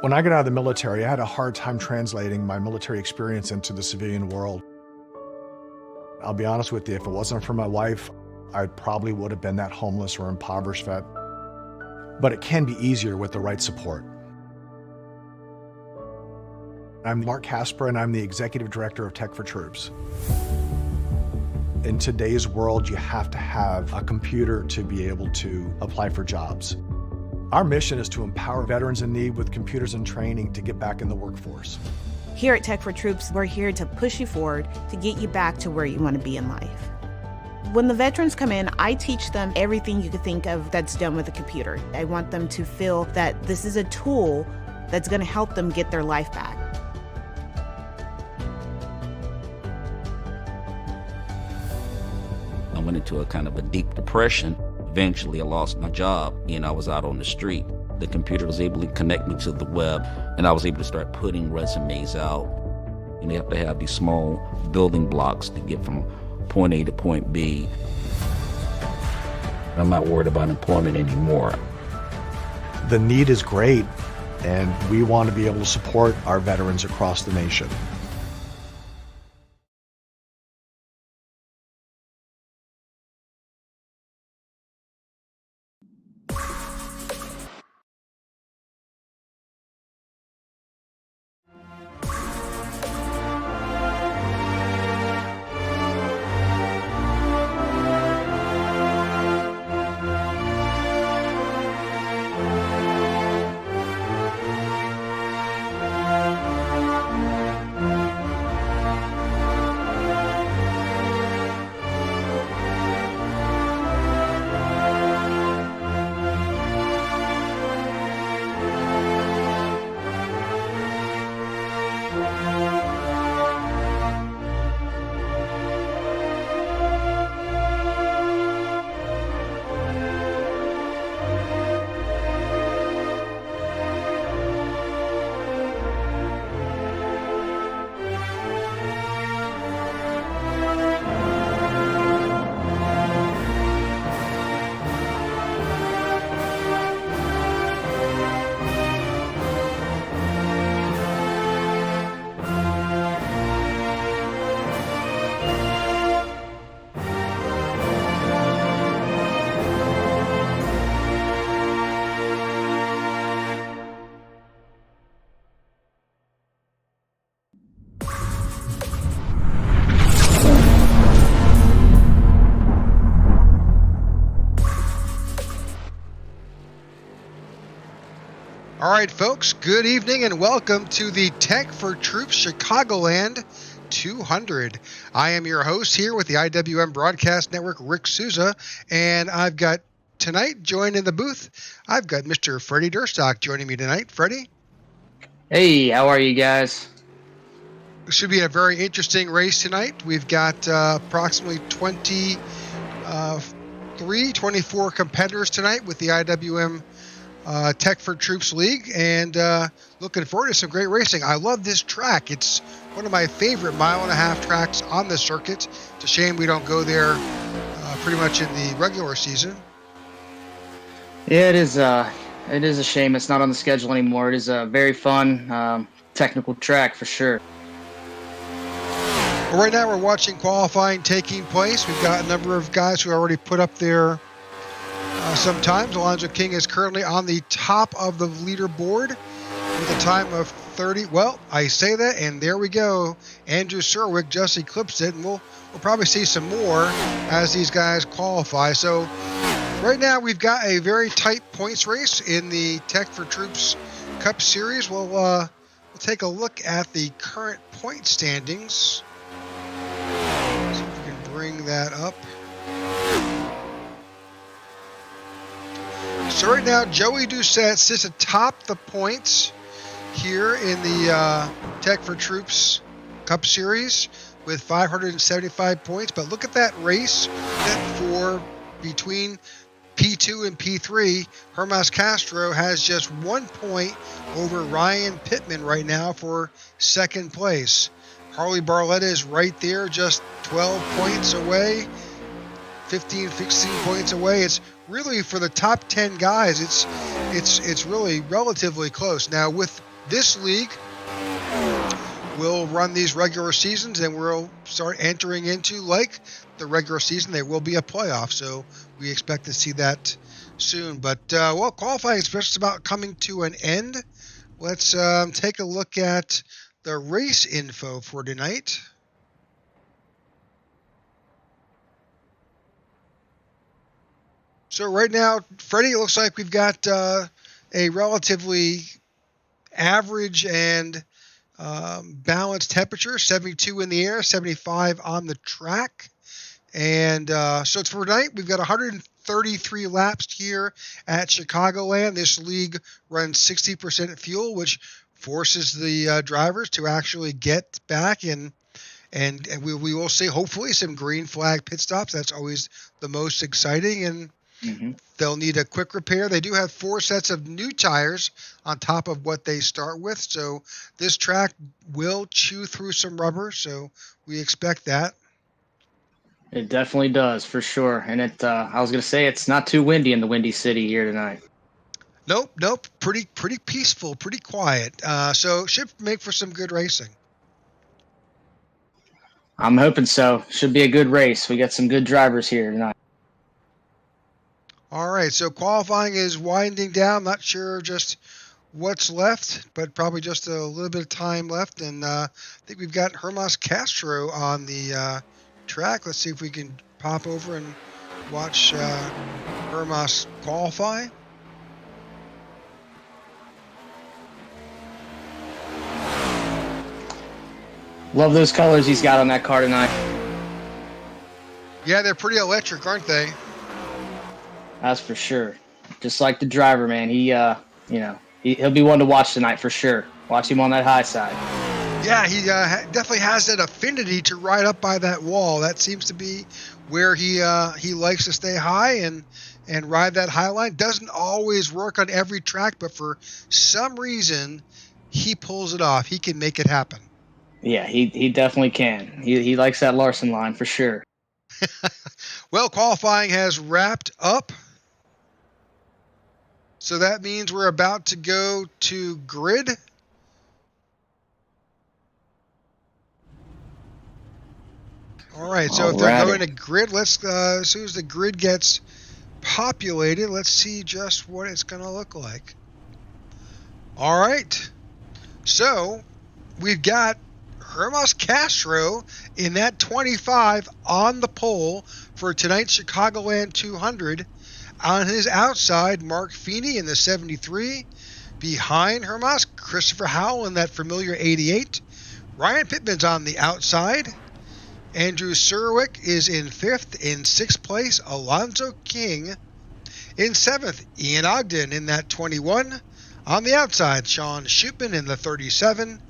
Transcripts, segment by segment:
When I got out of the military, I had a hard time translating my military experience into the civilian world. I'll be honest with you, if it wasn't for my wife, I probably would have been that homeless or impoverished vet. But it can be easier with the right support. I'm Mark Casper, and I'm the Executive Director of Tech4Troops. In today's world, you have to have a computer to be able to apply for jobs. Our mission is to empower veterans in need with computers and training to get back in the workforce. Here at Tech4Troops, we're here to push you forward to get you back to where you want to be in life. When the veterans come in, I teach them everything you could think of that's done with a computer. I want them to feel that this is a tool that's going to help them get their life back. I went into a kind of a deep depression. Eventually, I lost my job and I was out on the street. The computer was able to connect me to the web, and I was able to start putting resumes out. And you have to have these small building blocks to get from point A to point B. I'm not worried about employment anymore. The need is great, and we want to be able to support our veterans across the nation. All right, folks, good evening and welcome to the Tech4Troops Chicagoland 200. I am your host here with the IWM Broadcast Network, Rick Souza, and I've got tonight joined in the booth, I've got Mr. Freddie Durstock joining me tonight. Freddie? Hey, how are you guys? It should be a very interesting race tonight. We've got approximately 24 competitors tonight with the IWM Tech4Troops League, and looking forward to some great racing. I love this track. It's one of my favorite mile-and-a-half tracks on the circuit. It's a shame we don't go there pretty much in the regular season. Yeah, it is a shame it's not on the schedule anymore. It is a very fun technical track for sure. Well, right now we're watching qualifying taking place. We've got a number of guys who already put up their sometimes. Alonzo King is currently on the top of the leaderboard with a time of 30. Well, I say that, and there we go. Andrew Serwick just eclipsed it, and we'll probably see some more as these guys qualify. So right now we've got a very tight points race in the Tech4Troops Cup Series. We'll take a look at the current point standings. See if we can bring that up. So right now, Joey Doucette sits atop the points here in the Tech4Troops Cup Series with 575 points. But look at that race for between P2 and P3. Hermas Castro has just 1 point over Ryan Pittman right now for second place. Harley Barletta is right there, just 12 points away. 15, 16 points away. It's really for the top 10 guys. It's really relatively close. Now with this league will run these regular seasons, and we'll start entering into, like the regular season, there will be a playoff. So we expect to see that soon. But, well, qualifying is just about coming to an end. Let's take a look at the race info for tonight. So right now, Freddie, it looks like we've got a relatively average and balanced temperature, 72 in the air, 75 on the track. And so for tonight, we've got 133 laps here at Chicagoland. This league runs 60% fuel, which forces the drivers to actually get back, and we will see hopefully some green flag pit stops. That's always the most exciting, and they'll need a quick repair. They do have 4 sets of new tires on top of what they start with, so this track will chew through some rubber, so we expect that. It definitely does, for sure. And I was going to say, it's not too windy in the Windy City here tonight. Nope. Pretty peaceful, pretty quiet. So should make for some good racing. I'm hoping so. Should be a good race. We got some good drivers here tonight. All right, so qualifying is winding down. Not sure just what's left, but probably just a little bit of time left. And I think we've got Hermas Castro on the track. Let's see if we can pop over and watch Hermas qualify. Love those colors he's got on that car tonight. Yeah, they're pretty electric, aren't they? That's for sure. Just like the driver, man. He'll be one to watch tonight for sure. Watch him on that high side. Yeah, he definitely has that affinity to ride up by that wall. That seems to be where he likes to stay high and ride that high line. Doesn't always work on every track, but for some reason, he pulls it off. He can make it happen. Yeah, he definitely can. He likes that Larson line for sure. Well, qualifying has wrapped up. So that means we're about to go to grid. All right, so if they're going to grid, let's as soon as the grid gets populated, let's see just what it's going to look like. All right, so we've got Hermas Castro in that 25 on the pole for tonight's Chicagoland 200. On his outside, Mark Feeney in the 73. Behind Hermas, Christopher Howell in that familiar 88. Ryan Pittman's on the outside. Andrew Surwick is in 5th. In 6th place, Alonzo King. In 7th, Ian Ogden in that 21. On the outside, Sean Shootman in the 37.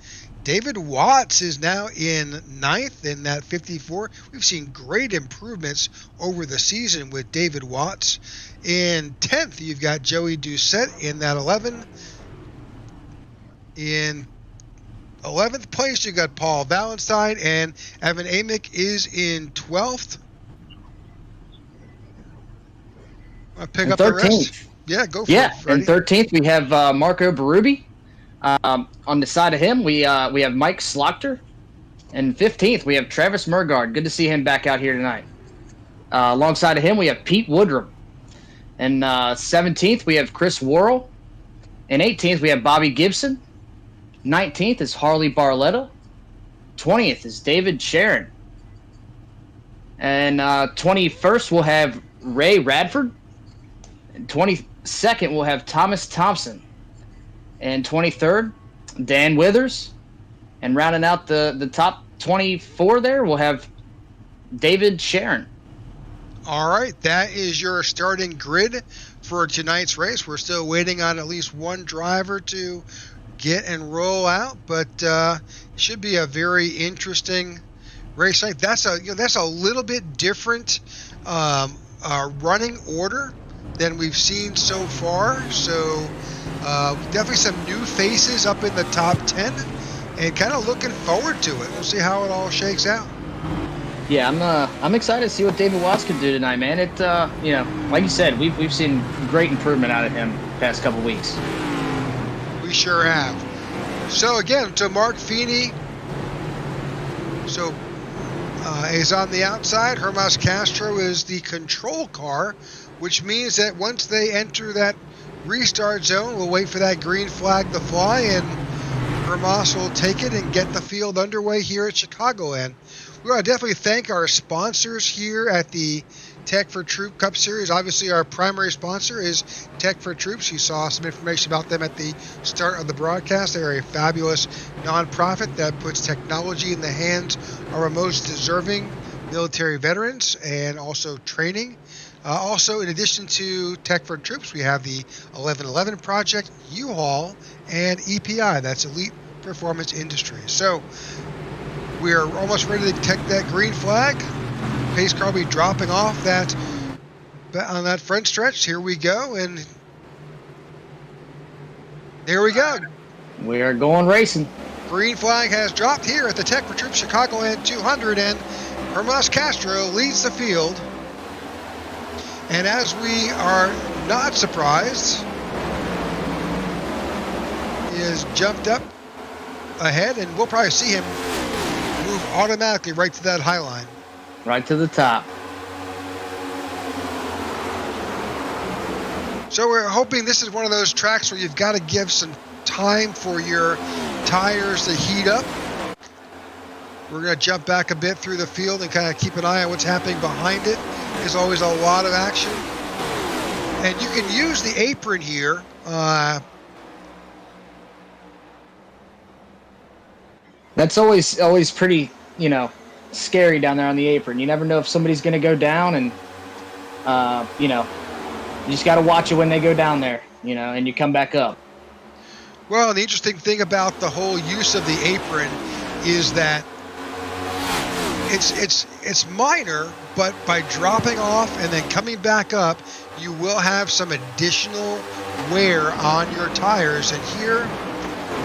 David Watts is now in 9th in that 54. We've seen great improvements over the season with David Watts. In 10th, you've got Joey Doucette in that 11. In 11th place, you've got Paul Valentine, and Evan Amick is in 12th. I'll pick up the rest. Yeah, go for it, Freddie. In 13th, we have Marco Berube. On the side of him, we have Mike Slaughter. And 15th, we have Travis Murgaard. Good to see him back out here tonight. Alongside of him, we have Pete Woodrum. And 17th, we have Chris Worrell. And 18th, we have Bobby Gibson. 19th is Harley Barletta. 20th is David Sharon. And 21st, we'll have Ray Radford. And 22nd, we'll have Thomas Thompson. And 23rd, Dan Withers. And rounding out the top 24 there, we'll have David Sharon. All right, that is your starting grid for tonight's race. We're still waiting on at least one driver to get and roll out, but should be a very interesting race night. That's a little bit different running order than we've seen so far. So definitely some new faces up in the top 10, and kind of looking forward to it. We'll see how it all shakes out. Yeah, I'm excited to see what David Watts can do tonight, man. It like you said, we've seen great improvement out of him the past couple weeks. We sure have. So again, so Mark Feeney is on the outside. Hermas Castro is the control car, which means that once they enter that restart zone, we'll wait for that green flag to fly, and Hermas will take it and get the field underway here at Chicagoland. We want to definitely thank our sponsors here at the Tech4Troops Cup Series. Obviously, our primary sponsor is Tech4Troops. You saw some information about them at the start of the broadcast. They are a fabulous nonprofit that puts technology in the hands of our most deserving military veterans and also training. Also, in addition to Tech4Troops, we have the 1111 Project, U-Haul, and EPI. That's Elite Performance Industries. So we are almost ready to take that green flag. Pace car will be dropping off on that front stretch. Here we go, and there we go. We are going racing. Green flag has dropped here at the Tech4Troops Chicagoland 200, and Hermas Castro leads the field. And as we are not surprised, he has jumped up ahead, and we'll probably see him move automatically right to that high line. Right to the top. So we're hoping this is one of those tracks where you've got to give some time for your tires to heat up. We're going to jump back a bit through the field and kind of keep an eye on what's happening behind it. There's always a lot of action. And you can use the apron here. That's always pretty, scary down there on the apron. You never know if somebody's going to go down, and you just got to watch it when they go down there, and you come back up. Well, the interesting thing about the whole use of the apron is that it's minor, but by dropping off and then coming back up, you will have some additional wear on your tires, and here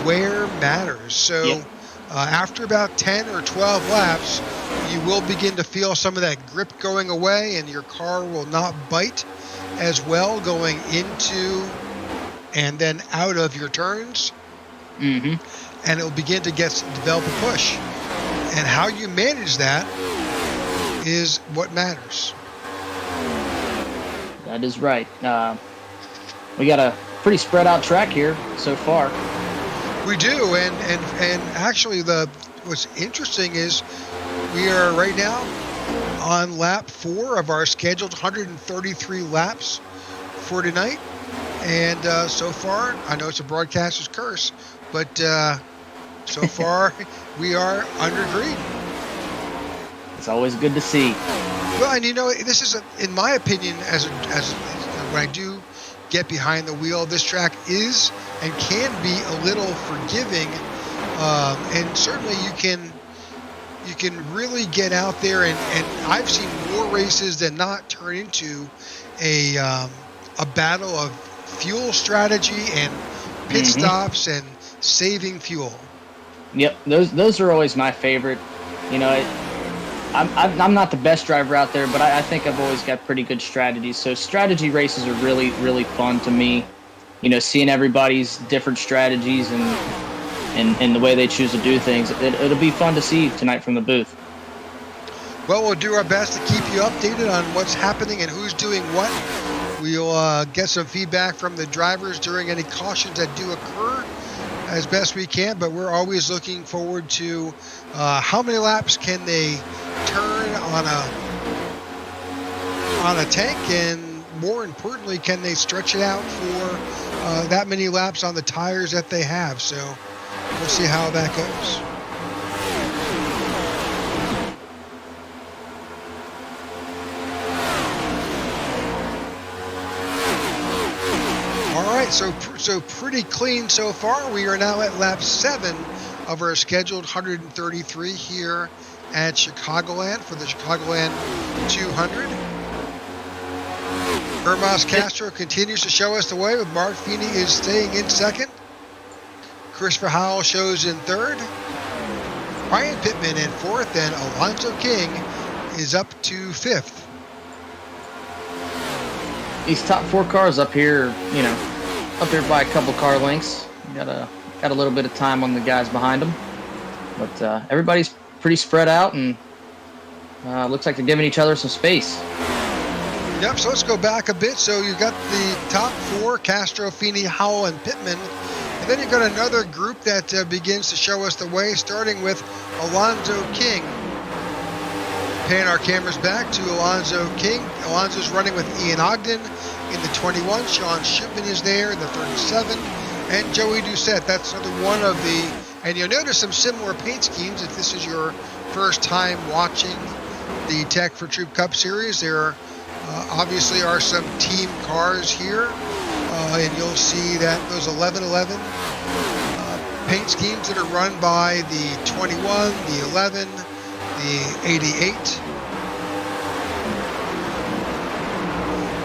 wear matters. So Yep. After about 10 or 12 laps, you will begin to feel some of that grip going away, and your car will not bite as well going into and then out of your turns. Mm-hmm. And it'll begin to develop a push. And how you manage that is what matters. That is right. We got a pretty spread out track here so far. We do, and actually what's interesting is we are right now on lap 4 of our scheduled 133 laps for tonight. And so far, I know it's a broadcaster's curse, but so far we are under green. It's always good to see. Well, and this is, in my opinion, as when I do get behind the wheel, this track is and can be a little forgiving, and certainly you can really get out there, and I've seen more races than not turn into a battle of fuel strategy and pit stops and saving fuel. Yep, those are always my favorite. I'm not the best driver out there, but I think I've always got pretty good strategies. So strategy races are really, really fun to me. Seeing everybody's different strategies and the way they choose to do things. It'll be fun to see tonight from the booth. Well, we'll do our best to keep you updated on what's happening and who's doing what. We'll get some feedback from the drivers during any cautions that do occur as best we can, but we're always looking forward to how many laps can they turn on a tank, and more importantly, can they stretch it out for that many laps on the tires that they have. So we'll see how that goes. All right, so pretty clean so far. We are now at lap 7 of our scheduled 133 here at Chicagoland for the Chicagoland 200. Hermas Castro continues to show us the way, with Mark Feeney is staying in second. Christopher Howell shows in third. Brian Pittman in fourth, and Alonzo King is up to fifth. These top 4 cars up here, up there by a couple car lengths. Got got a little bit of time on the guys behind them. But everybody's pretty spread out, and looks like they're giving each other some space. Yep, so let's go back a bit. So you've got the top four, Castro, Feeney, Howell, and Pittman. And then you've got another group that begins to show us the way, starting with Alonzo King. Pan our cameras back to Alonzo King. Alonzo's running with Ian Ogden in the 21. Sean Shipman is there in the 37. And Joey Doucette. That's another one of the... And you'll notice some similar paint schemes if this is your first time watching the Tech4Troops Cup Series. There obviously are some team cars here. And you'll see that those 11-11 paint schemes that are run by the 21, the 11, the 88.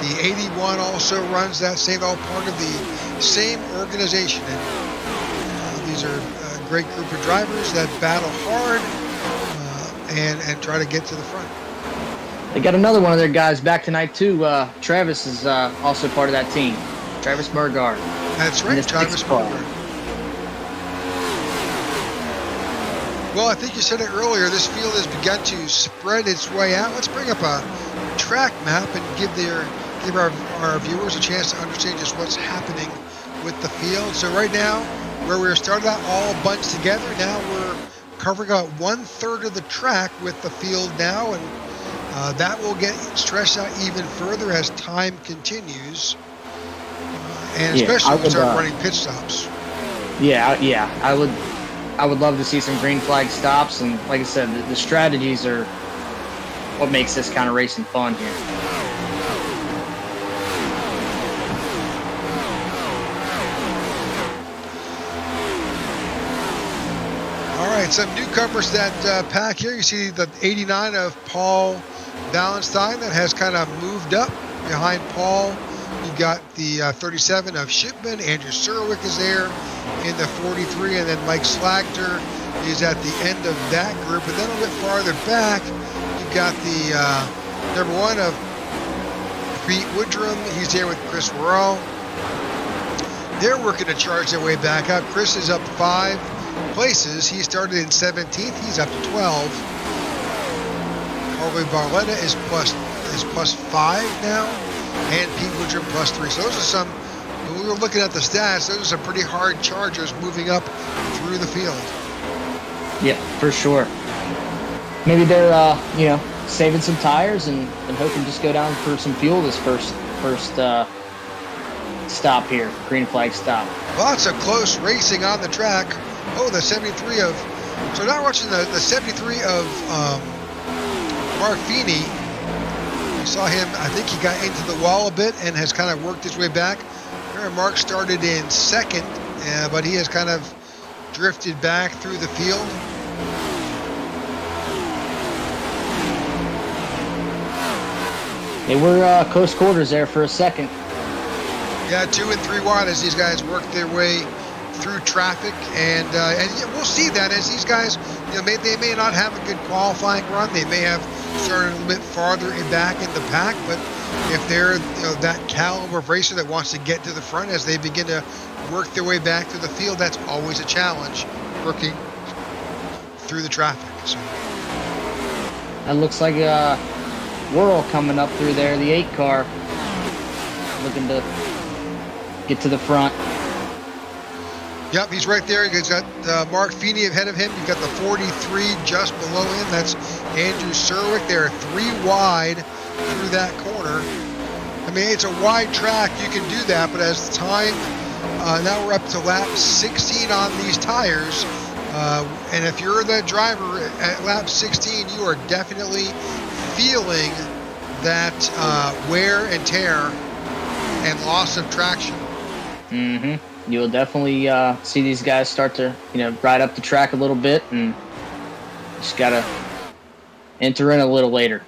The 81 also runs that same, all part of the same organization. And these are a great group of drivers that battle hard and try to get to the front. They got another one of their guys back tonight too. Travis is also part of that team. Travis Murgaard. That's right, Travis Murgaard. Well, I think you said it earlier. This field has begun to spread its way out. Let's bring up a track map and give our viewers a chance to understand just what's happening with the field. So right now, where we were started out all bunched together, now we're covering about 1/3 of the track with the field now, and that will get stretched out even further as time continues. And especially when we start running pit stops. Yeah. I would love to see some green flag stops, and like I said, the strategies are what makes this kind of racing fun here. All right, some newcomers that pack here. You see the 89 of Paul Valentine that has kind of moved up behind Paul. You got the 37 of Shipman. Andrew Serwick is there in the 43, and then Mike Slagter is at the end of that group. And then a little bit farther back, you got the number 1 of Pete Woodrum. He's there with Chris Worrell. They're working to charge their way back up. Chris is up 5 places. He started in 17th. He's up to 12. Harvey Barletta is plus 5 now. And Pete Woodrum plus 3. So those are some, when we were looking at the stats, those are some pretty hard chargers moving up through the field. Yeah, for sure. Maybe they're, saving some tires and hoping to just go down for some fuel this first stop here, green flag stop. Lots of close racing on the track. Oh, the 73 of, so now watching the 73 of Mark Feeney. I saw him, I think he got into the wall a bit and has kind of worked his way back. Mark started in second, but he has kind of drifted back through the field. They were close quarters there for a second. Yeah, 2 and 3 wide as these guys work their way through traffic, and we'll see that as these guys, they may not have a good qualifying run. They may have started a little bit farther back in the pack, but if they're that caliber of racer that wants to get to the front as they begin to work their way back through the field, that's always a challenge, working through the traffic. So that looks like a Whirl coming up through there, the 8 car, looking to get to the front. Yep, he's right there. He's got Mark Feeney ahead of him. You've got the 43 just below him. That's Andrew Serwick. They're 3 wide through that corner. I mean, it's a wide track. You can do that, but as time, now we're up to lap 16 on these tires. And if you're the driver at lap 16, you are definitely feeling that wear and tear and loss of traction. Mm-hmm. You'll definitely see these guys start to, ride up the track a little bit, and just got to enter in a little later.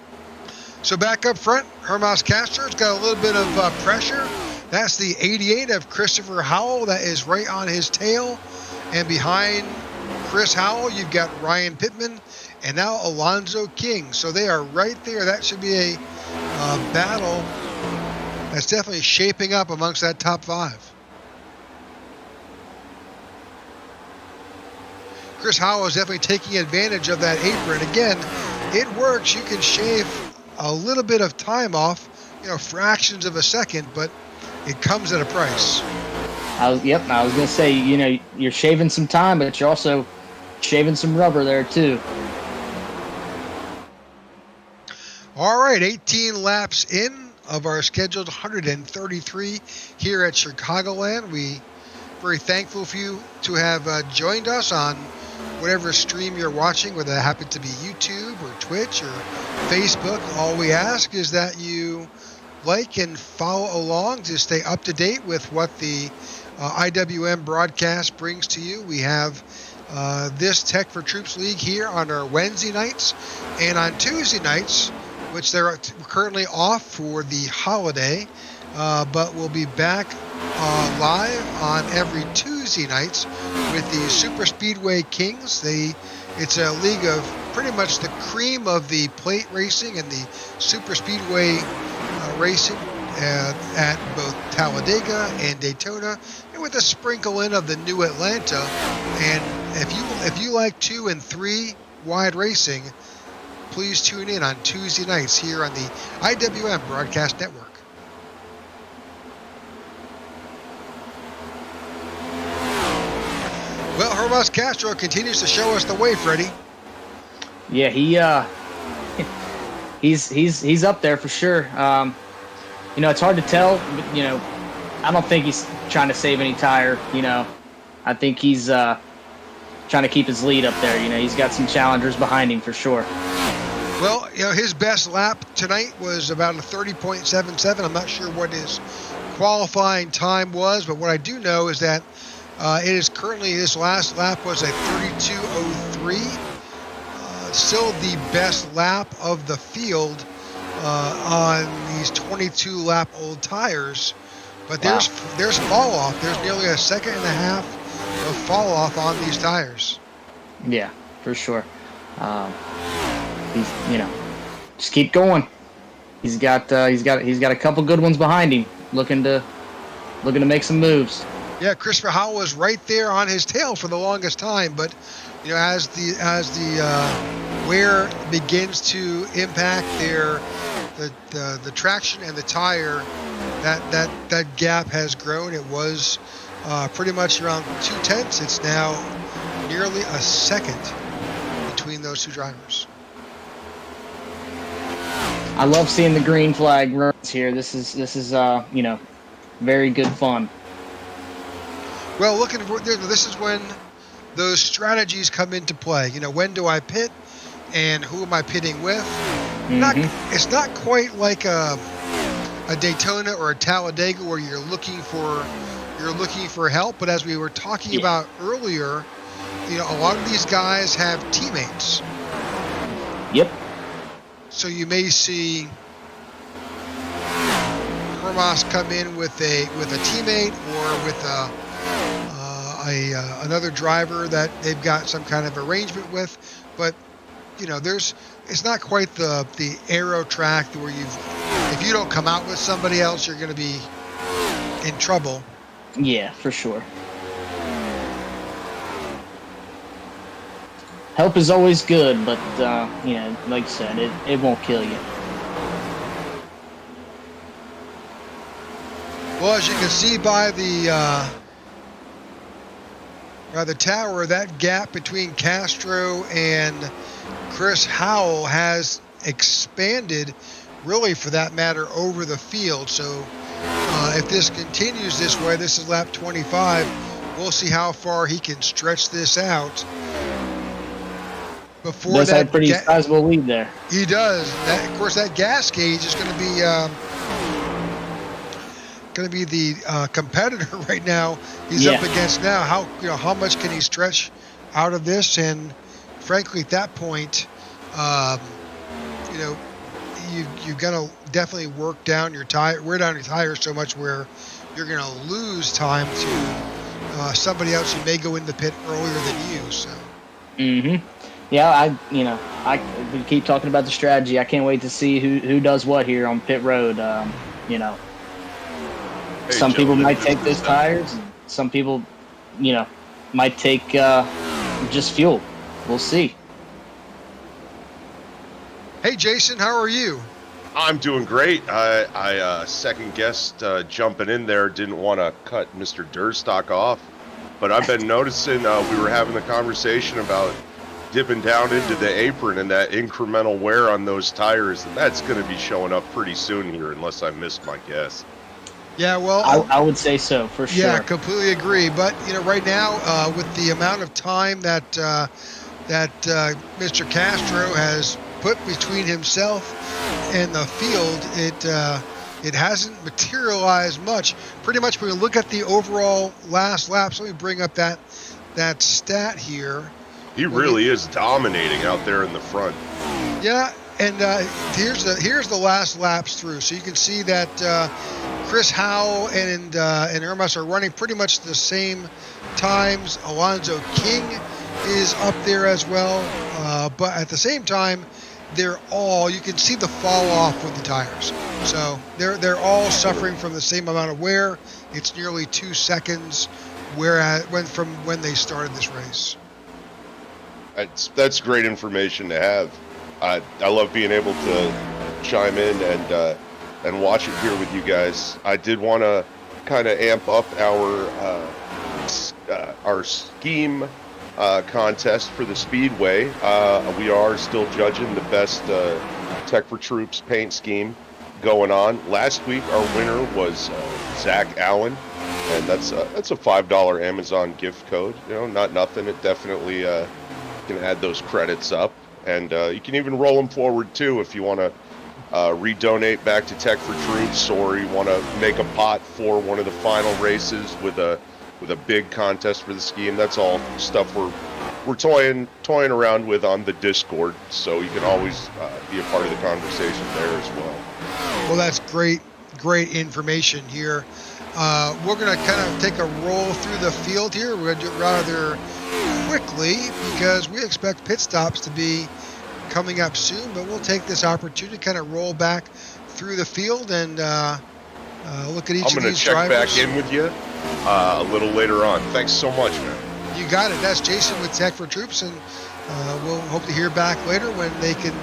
So back up front, Hermas Castro's got a little bit of pressure. That's the 88 of Christopher Howell. That is right on his tail. And behind Chris Howell, you've got Ryan Pittman and now Alonzo King. So they are right there. That should be a battle that's definitely shaping up amongst that top 5. Chris Howell is definitely taking advantage of that apron. Again, it works. You can shave a little bit of time off, fractions of a second, but it comes at a price. I was going to say, you're shaving some time, but you're also shaving some rubber there too. All right, 18 laps in of our scheduled 133 here at Chicagoland. We very thankful for you to have joined us on whatever stream you're watching, whether that happens to be YouTube or Twitch or Facebook. All we ask is that you like and follow along to stay up to date with what the IWM broadcast brings to you. We have this Tech4Troops League here on our Wednesday nights, and on Tuesday nights, which they're currently off for the holiday, but we'll be back live on every Tuesday nights with the Super Speedway Kings. It's a league of pretty much the cream of the plate racing and the Super Speedway racing at both Talladega and Daytona, and with a sprinkle in of the New Atlanta. And if you like 2 and 3 wide racing, please tune in on Tuesday nights here on the IWM Broadcast Network. Well, Hermas Castro continues to show us the way, Freddie. Yeah, he's up there for sure. It's hard to tell, but, I don't think he's trying to save any tire. I think he's trying to keep his lead up there. He's got some challengers behind him for sure. Well, his best lap tonight was about a 30.77. I'm not sure what his qualifying time was, but what I do know is that it is currently, his last lap was a 32.03. Still the best lap of the field on these 22 lap old tires, but there's fall off. There's nearly a second and a half of fall off on these tires. Yeah, for sure. He's just keep going. He's got a couple good ones behind him, looking to make some moves. Yeah, Christopher Howell was right there on his tail for the longest time, but as the wear begins to impact the traction and the tire, that gap has grown. It was pretty much around 0.2. It's now nearly a second between those two drivers. I love seeing the green flag runs here. This is very good fun. Well, this is when those strategies come into play. When do I pit, and who am I pitting with? Mm-hmm. It's not quite like a Daytona or a Talladega where you're looking for help. But as we were talking about earlier, a lot of these guys have teammates. Yep. So you may see Hermas come in with a teammate or with another driver that they've got some kind of arrangement with, but it's not quite the aero track where if you don't come out with somebody else, you're going to be in trouble. Yeah, for sure. Help is always good, but like I said, it won't kill you. Well, as you can see by the tower, that gap between Castro and Chris Howell has expanded, really, for that matter, over the field. So if this continues this way, this is lap 25, we'll see how far he can stretch this out. Before does have a pretty sizable lead there. He does. Of course, that gas gauge is going to be the competitor right now. He's up against now. How much can he stretch out of this? And frankly, at that point, you've got to definitely wear down your tires so much where you're going to lose time to somebody else who may go in the pit earlier than you. So. Mm-hmm. Yeah, we keep talking about the strategy. I can't wait to see who does what here on pit road. Some people might take those tires. Some people, might take just fuel. We'll see. Hey, Jason, how are you? I'm doing great. I second guessed jumping in there. Didn't want to cut Mr. Durstock off, but I've been noticing we were having the conversation about dipping down into the apron and that incremental wear on those tires. And that's going to be showing up pretty soon here, unless I missed my guess. Yeah, well, I would say so for sure. yeah, completely agree. But right now, with the amount of time that Mr. Castro has put between himself and the field, it hasn't materialized much. Pretty much, when we look at the overall last laps, let me bring up that stat here. He really is dominating out there in the front. Yeah, and here's the last laps through. So you can see that Chris Howell and Hermas are running pretty much the same times. Alonzo King is up there as well, but at the same time, you can see the fall off with the tires. So they're all suffering from the same amount of wear. It's nearly 2 seconds from when they started this race. That's great information to have. I love being able to chime in and watch it here with you guys. I did want to kind of amp up our scheme contest for the Speedway. We are still judging the best Tech4Troops paint scheme going on. Last week our winner was Zach Allen, and that's a $5 Amazon gift code. Not nothing. It definitely can add those credits up, and you can even roll them forward too if you want to redonate back to Tech4Troops, or you want to make a pot for one of the final races with a big contest for the scheme. That's all stuff we're toying around with on the Discord, so you can always be a part of the conversation there as well. Well, that's great information here. We're going to kind of take a roll through the field here. We're going to do it rather quickly because we expect pit stops to be coming up soon, but we'll take this opportunity to kind of roll back through the field and look at each of these drivers. I'm going to check back in with you a little later on. Thanks so much, man. You got it. That's Jason with Tech4Troops, and we'll hope to hear back later when they can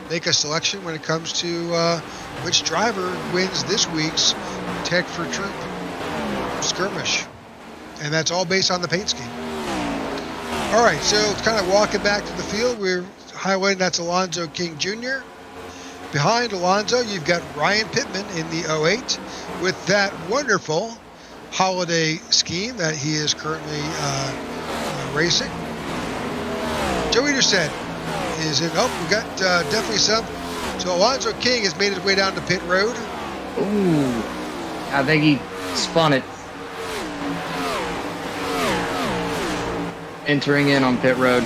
make a selection when it comes to which driver wins this week's Tech4Troop skirmish. And that's all based on the paint scheme. All right, so kind of walking back to the field, we're highlighting that's Alonzo King Jr. Behind Alonzo, you've got Ryan Pittman in the 08 with that wonderful holiday scheme that he is currently racing. Joe Ederson is in. Oh, we got definitely some. So Alonzo King has made his way down to pit road. Ooh, I think he spun it. Entering in on pit road.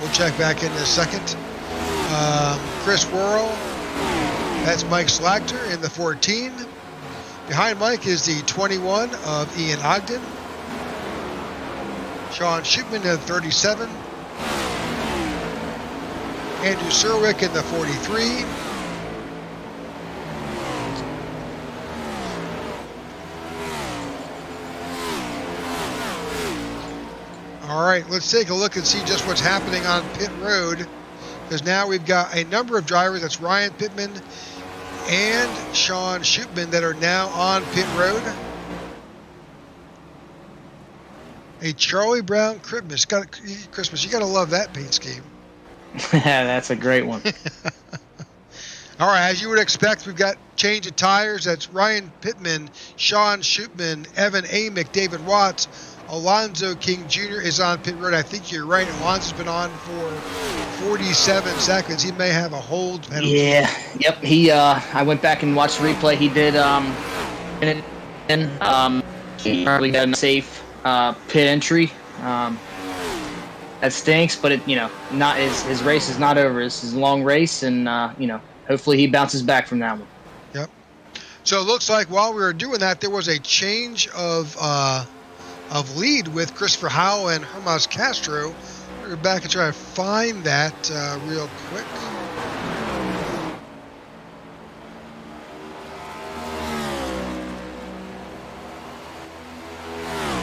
We'll check back in a second. Chris Worrell, that's Mike Slagter in the 14. Behind Mike is the 21 of Ian Ogden. Sean Schupman in the 37. Andrew Serwick in the 43. All right, let's take a look and see just what's happening on pit road, because now we've got a number of drivers. That's Ryan Pittman and Sean Schupman that are now on pit road. A Charlie Brown Christmas. You got to love that paint scheme. That's a great one. All right, as you would expect, we've got change of tires. That's Ryan Pittman, Sean Schupman, Evan Amick, David Watts. Alonzo King Jr. is on pit road. I think you're right. Alonzo's been on for 47 seconds. He may have a hold penalty. Yeah. Yep. He. I went back and watched the replay. He did. He probably got a safe pit entry. That stinks, but it. Not his race is not over. It's his long race, and hopefully he bounces back from that one. Yep. So it looks like while we were doing that, there was a change of lead with Christopher Howell and Hermas Castro. We're going to go back and try to find that real quick.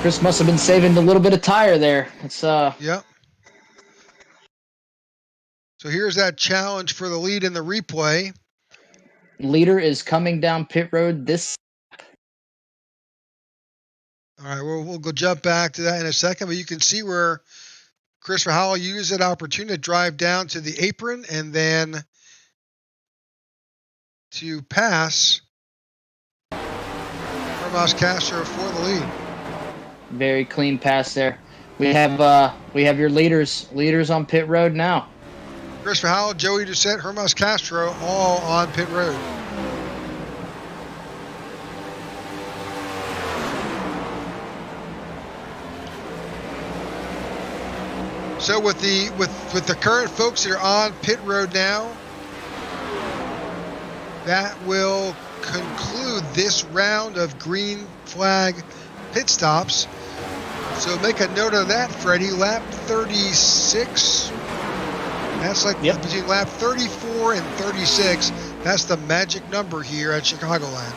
Chris must have been saving a little bit of tire there. It's Yep. So here's that challenge for the lead in the replay. Leader is coming down pit road this. All right, we'll go jump back to that in a second, but you can see where Christopher Howell used that opportunity to drive down to the apron and then to pass Hermas Castro for the lead. Very clean pass there. We have your leaders on pit road now. Christopher Howell, Joey Doucette, Hermas Castro, all on pit road. So with the current folks that are on pit road now, that will conclude this round of green flag pit stops. So make a note of that, Freddie. Lap 36. That's like between lap 34 and 36. That's the magic number here at Chicagoland.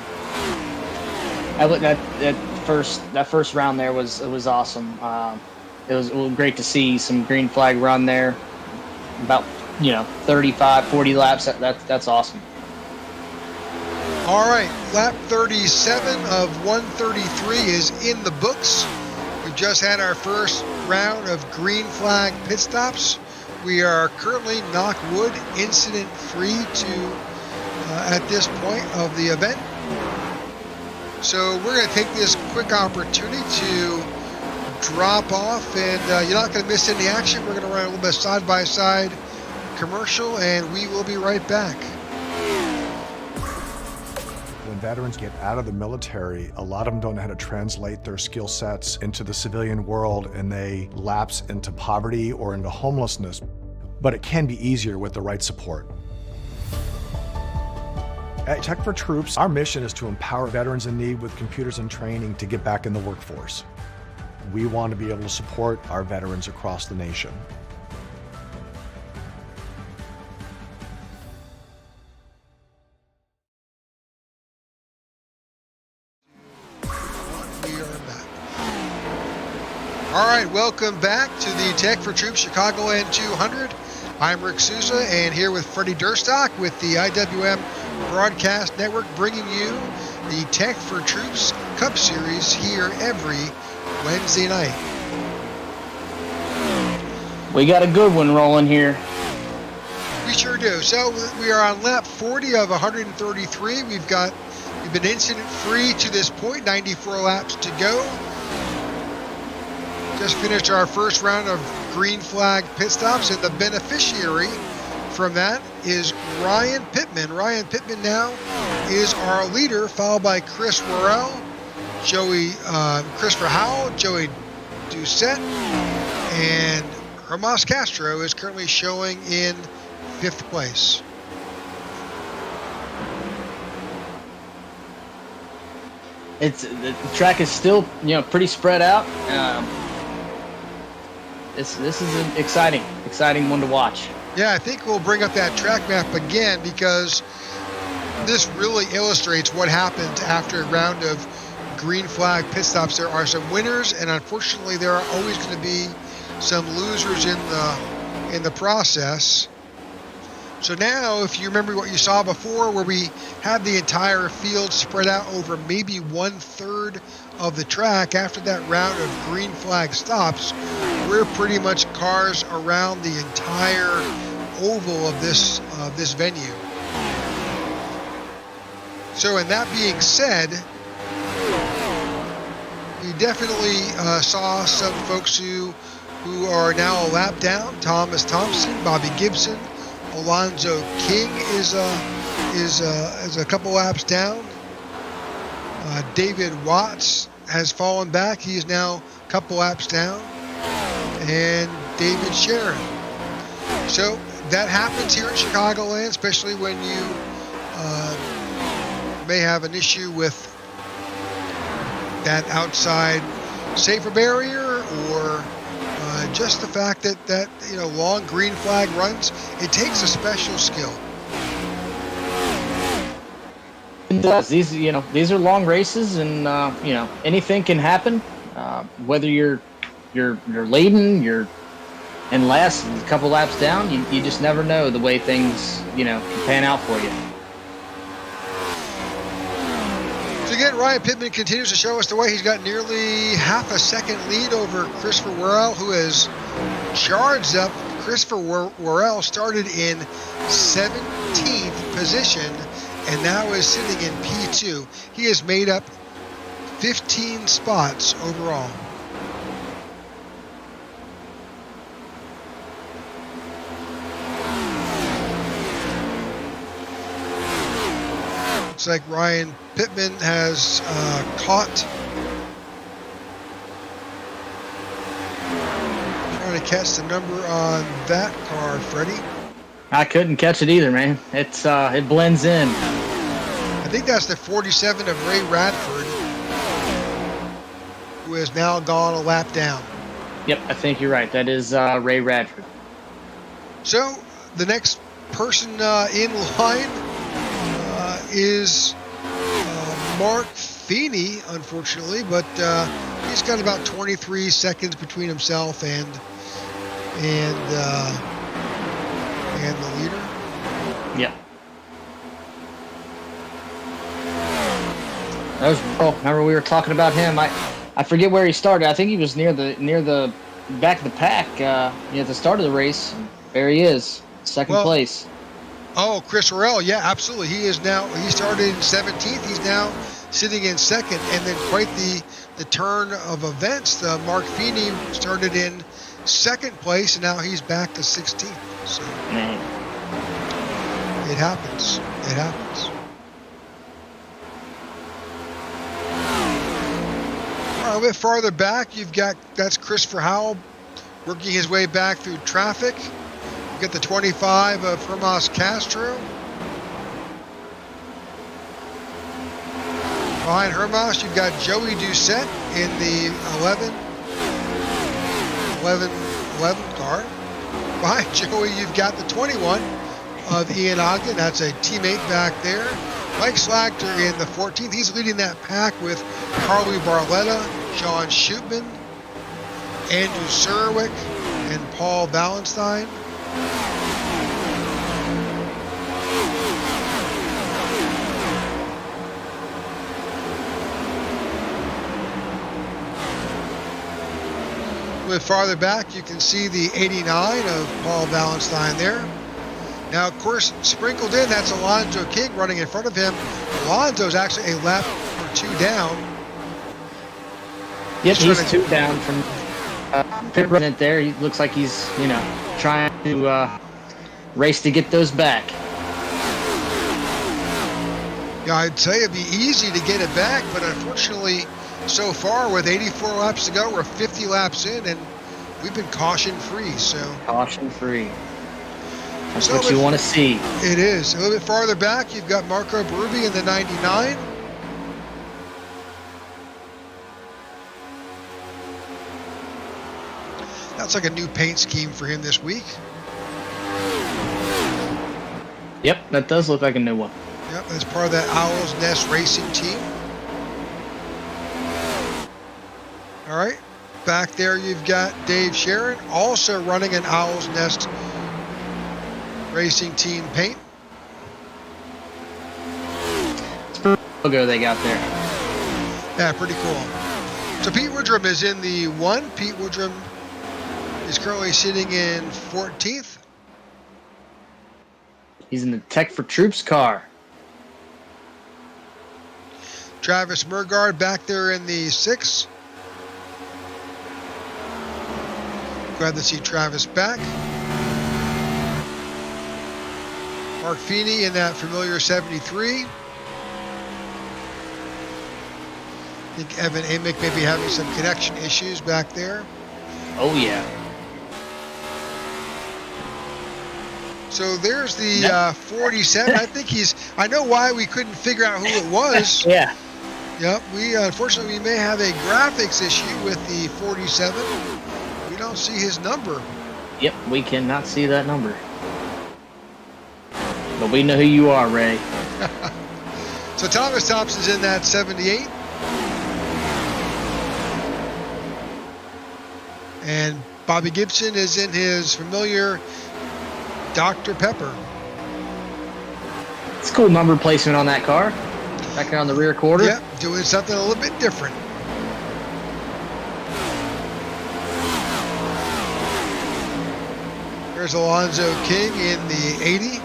That first round there was awesome. It was great to see some green flag run there. About 35, 40 laps. That's awesome. All right, lap 37 of 133 is in the books. We've just had our first round of green flag pit stops. We are currently, knock wood, incident free at this point of the event. So we're going to take this quick opportunity to drop off, and you're not going to miss any action. We're going to run a little bit side-by-side commercial, and we will be right back. When veterans get out of the military, a lot of them don't know how to translate their skill sets into the civilian world, and they lapse into poverty or into homelessness. But it can be easier with the right support. At Tech4Troops, our mission is to empower veterans in need with computers and training to get back in the workforce. We want to be able to support our veterans across the nation. All right, welcome back to the Tech4Troops Chicagoland 200. I'm Rick Souza, and here with Freddie Durstock with the IWM Broadcast Network, bringing you the Tech4Troops Cup Series here every Wednesday night. We got a good one rolling here. We sure do. So we are on lap 40 of 133. We've been incident free to this point, 94 laps to go. Just finished our first round of green flag pit stops, and the beneficiary from that is Ryan Pittman. Ryan Pittman now is our leader, followed by Chris Worrell, Christopher Howell, Joey Doucette, and Hermas Castro is currently showing in 5th place. The track is still pretty spread out. This is an exciting one to watch. Yeah, I think we'll bring up that track map again, because this really illustrates what happens after a round of green flag pit stops. There are some winners, and unfortunately there are always going to be some losers in the process. So now, if you remember what you saw before, where we had the entire field spread out over maybe 1/3 of the track, after that round of green flag stops, we're pretty much cars around the entire oval of this venue. So, and that being said, we definitely saw some folks who are now a lap down. Thomas Thompson, Bobby Gibson, Alonzo King is a couple laps down. David Watts has fallen back. He is now a couple laps down. And David Sharon. So that happens here at Chicagoland, especially when you may have an issue with that outside safer barrier, or just the fact that long green flag runs, it takes a special skill. It does. These are long races, and anything can happen. Whether you're laden, you're And last couple laps down, you just never know the way things, can pan out for you. So again, Ryan Pittman continues to show us the way. He's got nearly half a second lead over Christopher Worrell, who has charged up. Christopher Worrell started in 17th position and now is sitting in P2. He has made up 15 spots overall. Looks like Ryan Pittman has caught. Trying to catch the number on that car, Freddie. I couldn't catch it either, man. It blends in. I think that's the 47 of Ray Radford, who has now gone a lap down. Yep, I think you're right. That is Ray Radford. So the next person in line is Mark Feeney, unfortunately, but he's got about 23 seconds between himself and the leader. Yep. That was remember we were talking about him. I forget where he started. I think he was near the back of the pack at the start of the race. There he is, second place. Oh, Chris Worrell, yeah, absolutely. He started in 17th. He's now sitting in second, and then quite the turn of events. Mark Feeney started in second place, and now he's back to 16th. So it happens. It happens. All right, a bit farther back, that's Christopher Howell working his way back through traffic. You get the 25 of Hermas Castro. Behind Hermas, you've got Joey Doucette in the 11 car. Behind Joey, you've got the 21 of Ian Ogden. That's a teammate back there. Mike Slagter in the 14th. He's leading that pack with Harley Barletta, Sean Shootman, Andrew Surwick, and Paul Valentine. A bit farther back, you can see the 89 of Paul Valentine there. Now, of course, sprinkled in, that's Alonzo King running in front of him. Alonzo's actually a lap or two down. Yep, he's two down from pit resident there. He looks like he's, trying to race to get those back. Yeah, I'd say it'd be easy to get it back, but unfortunately, so far with 84 laps to go, we're 50 laps in, and we've been caution-free. So caution-free. That's what you want to see. It is. A little bit farther back, you've got Marco Berube in the 99. That's like a new paint scheme for him this week. Yep, that does look like a new one. Yep, that's part of that Owl's Nest racing team. All right, back there you've got Dave Sharon, also running an Owl's Nest racing team paint. It's a logo they got there. Yeah, pretty cool. So Pete Woodrum is in the 1. Pete Woodrum is currently sitting in 14th. He's in the Tech4Troops car. Travis Murgaard back there in the 6. Glad to see Travis back. Mark Feeney in that familiar 73. I think Evan Amick may be having some connection issues back there. Oh, yeah. So there's the 47. I think I know why we couldn't figure out who it was. Yeah. Yep. Unfortunately, we may have a graphics issue with the 47. We don't see his number. Yep, we cannot see that number. But we know who you are, Ray. So Thomas Thompson's in that 78. And Bobby Gibson is in his familiar Dr. Pepper. It's a cool number placement on that car. Back there on the rear quarter. Yep, doing something a little bit different. There's Alonzo King in the 80.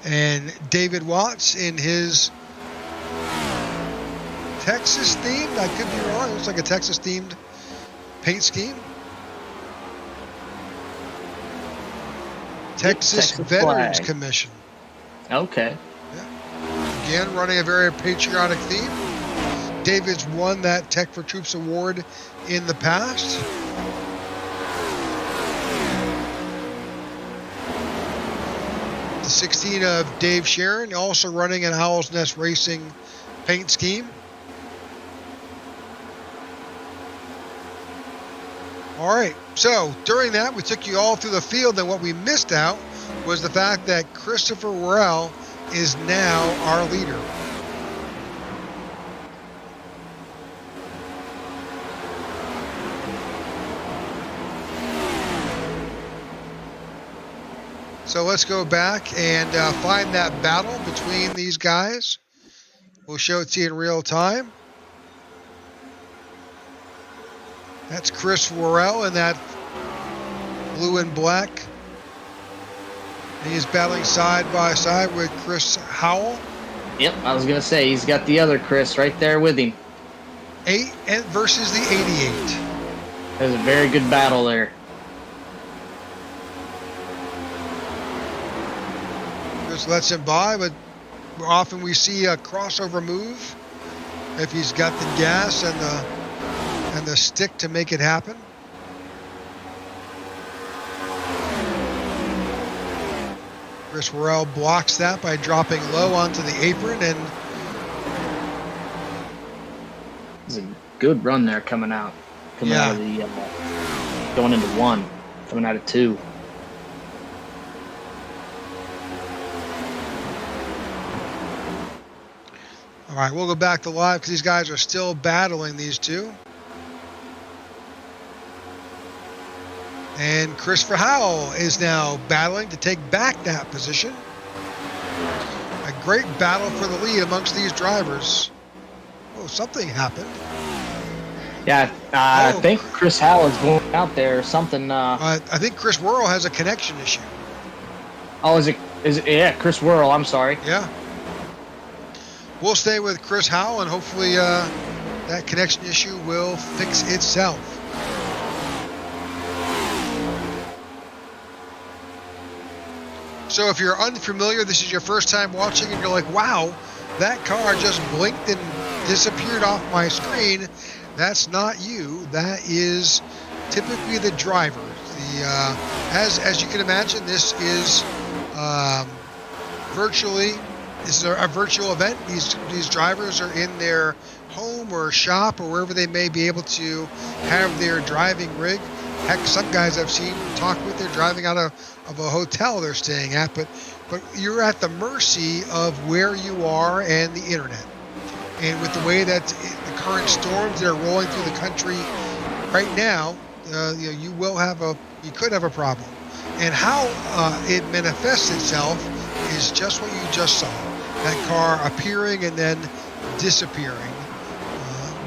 And David Watts in his Texas themed, I could be wrong, it looks like a Texas themed paint scheme. Texas Veterans flag. Commission. Okay. Yeah. Again, running a very patriotic theme. David's won that Tech4Troops award in the past. The 16 of Dave Sharon, also running an Owl's Nest Racing paint scheme. All right, so during that, we took you all through the field, and what we missed out was the fact that Christopher Worrell is now our leader. So let's go back and find that battle between these guys. We'll show it to you in real time. That's Chris Worrell in that blue and black. And he's battling side by side with Chris Howell. Yep, I was going to say, he's got the other Chris right there with him. 8 versus the 88. There's a very good battle there. Just lets him by, but often we see a crossover move if he's got the gas and the stick to make it happen. Chris Worrell blocks that by dropping low onto the apron, and It's a good run there coming out. Coming out of the going into 1, coming out of 2. all right, we'll go back to live because these guys are still battling, these two. And Christopher Howell is now battling to take back that position. A great battle for the lead amongst these drivers. Oh, something happened. Yeah, I think Chris Howell is going out there or something. I think Chris Worrell has a connection issue. Oh, is it? Yeah, Chris Worrell. I'm sorry. Yeah. We'll stay with Chris Howell, and hopefully that connection issue will fix itself. So if you're unfamiliar, this is your first time watching, and you're like, wow, that car just blinked and disappeared off my screen. That's not you. That is typically the driver. As you can imagine, this is this is a virtual event. These drivers are in their home or shop or wherever they may be able to have their driving rig. Heck, some guys I've seen talk with, they're driving out of a hotel they're staying at, but you're at the mercy of where you are and the internet. And with the way that the current storms that are rolling through the country right now, you could have a problem. And how it manifests itself is just what you just saw. That car appearing and then disappearing,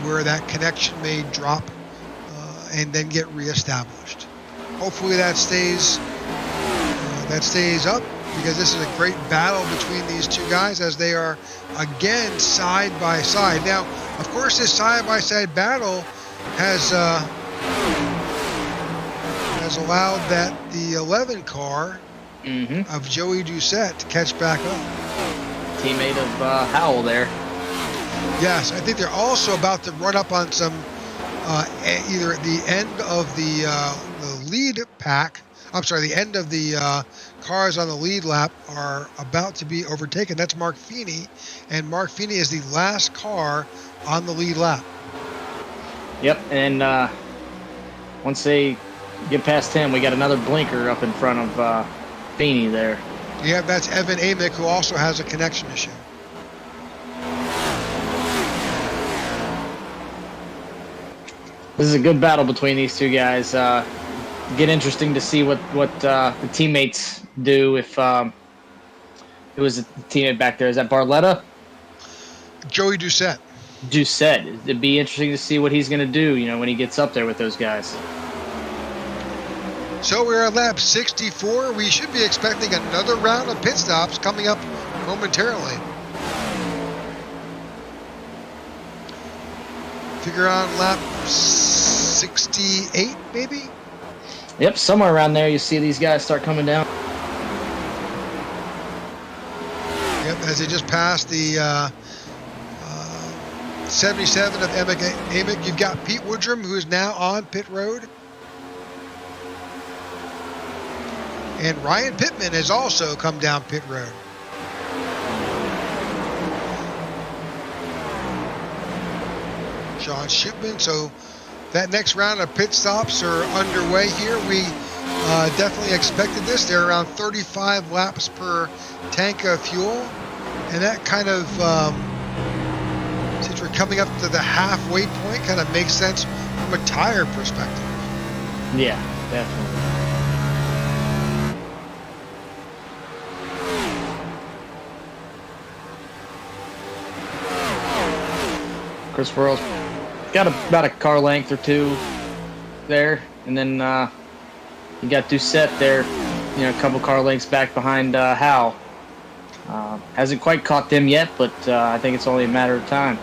where that connection may drop and then get reestablished. Hopefully that stays up, because this is a great battle between these two guys as they are again side by side. Now, of course, this side by side battle has allowed that the 11 car of Joey Doucette to catch back up. Teammate of Howell there. Yes, I think they're also about to run up on some either at the end of the lead pack. I'm sorry, the end of the cars on the lead lap are about to be overtaken. That's Mark Feeney, and Mark Feeney is the last car on the lead lap. Yep, and once they get past him, we got another blinker up in front of Feeney there. Yeah, that's Evan Amick, who also has a connection issue. This is a good battle between these two guys. Get interesting to see what the teammates do. If who was the teammate back there? Is that Barletta? Joey Doucette. Doucette. It'd be interesting to see what he's going to do, when he gets up there with those guys. So we're at lap 64. We should be expecting another round of pit stops coming up momentarily. Figure out lap 68, maybe? Yep, somewhere around there you see these guys start coming down. Yep, as they just passed the 77 of Amick. You've got Pete Woodrum, who is now on pit road. And Ryan Pittman has also come down pit road. Sean Shipman. So that next round of pit stops are underway here. We definitely expected this. They're around 35 laps per tank of fuel. And that kind of, since we're coming up to the halfway point, kind of makes sense from a tire perspective. Yeah, definitely. Chris Burrell's got about a car length or two there, and then you got Doucette there, a couple car lengths back behind Hal. Hasn't quite caught them yet, but I think it's only a matter of time.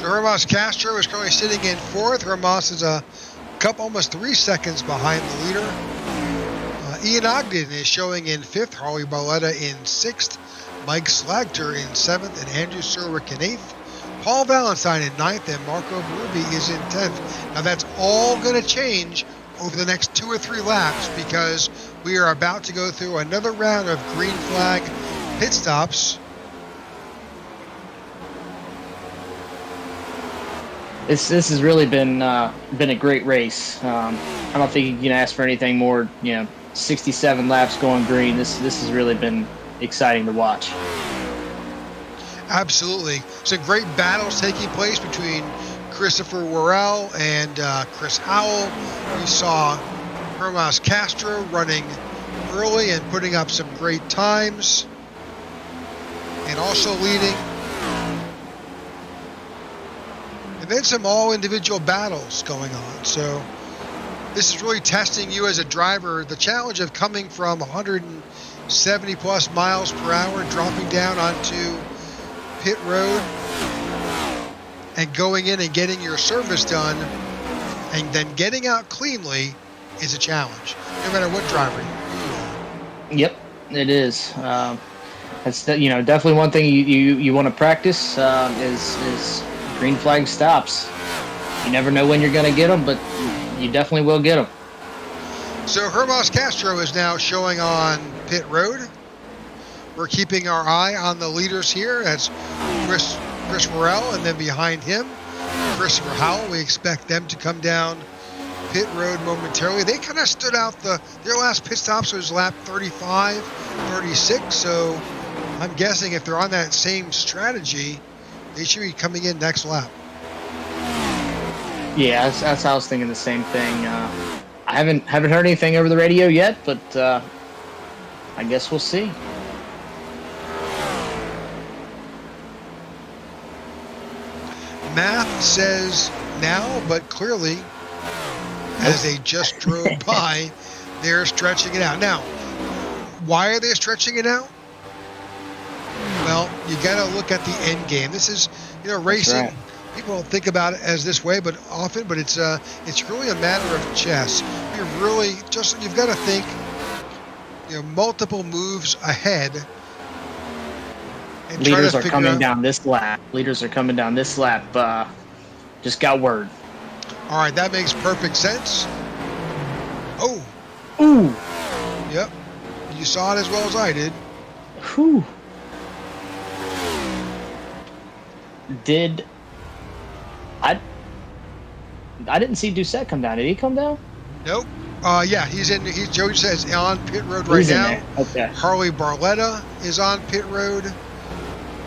So Hermas Castro is currently sitting in fourth. Hermas is almost 3 seconds behind the leader. Ian Ogden is showing in fifth. Harley Barletta in sixth. Mike Slagter in seventh, and Andrew Serwick in eighth. Paul Valentine in ninth, and Marco Berube is in 10th. Now that's all going to change over the next 2 or 3 laps, because we are about to go through another round of green flag pit stops. This has really been a great race. I don't think you can ask for anything more. 67 laps going green. This has really been exciting to watch. Absolutely. Some great battles taking place between Christopher Worrell and Chris Howell. We saw Hermas Castro running early and putting up some great times, and also leading. And then some all individual battles going on. So this is really testing you as a driver. The challenge of coming from 170 plus miles per hour, dropping down onto pit road and going in and getting your service done and then getting out cleanly is a challenge, no matter what driver you are. Yep, it is. That's definitely one thing you want to practice is green flag stops. You never know when you're going to get them, but you definitely will get them. So Hermas Castro is now showing on pit road. We're keeping our eye on the leaders here. That's Chris Worrell, and then behind him, Christopher Howell. We expect them to come down pit road momentarily. They kind of stood out. Their last pit stops was lap 35, 36. So I'm guessing if they're on that same strategy, they should be coming in next lap. Yeah, that's how I was thinking the same thing. I haven't heard anything over the radio yet, but I guess we'll see. Math says now, but clearly, as they just drove by, they're stretching it out. Now, why are they stretching it out? Well, you got to look at the end game. This is, racing. Right. People don't think about it as this way, but it's really a matter of chess. You've got to think, multiple moves ahead. And Leaders are coming down this lap. Just got word. All right, that makes perfect sense. Oh. Ooh. Yep. You saw it as well as I did. Whew. I didn't see Doucette come down. Did he come down? Nope. Yeah, Joey says on pit road right now. Okay. Harley Barletta is on pit road.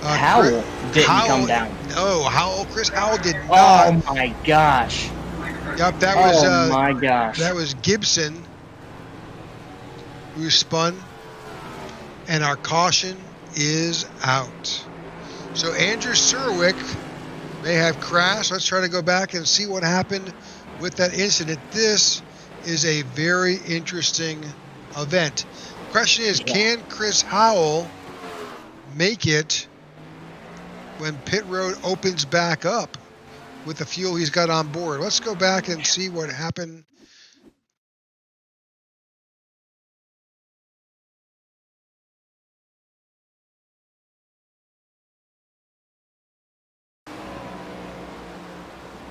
Howell didn't come down. No, Chris Howell did not. Oh my gosh. Yep, that was my gosh. that was Gibson who spun, and our caution is out. So Andrew Surwick may have crashed. Let's try to go back and see what happened with that incident. This is a very interesting event. Question is, can Chris Howell make it when pit road opens back up with the fuel he's got on board? Let's go back and see what happened.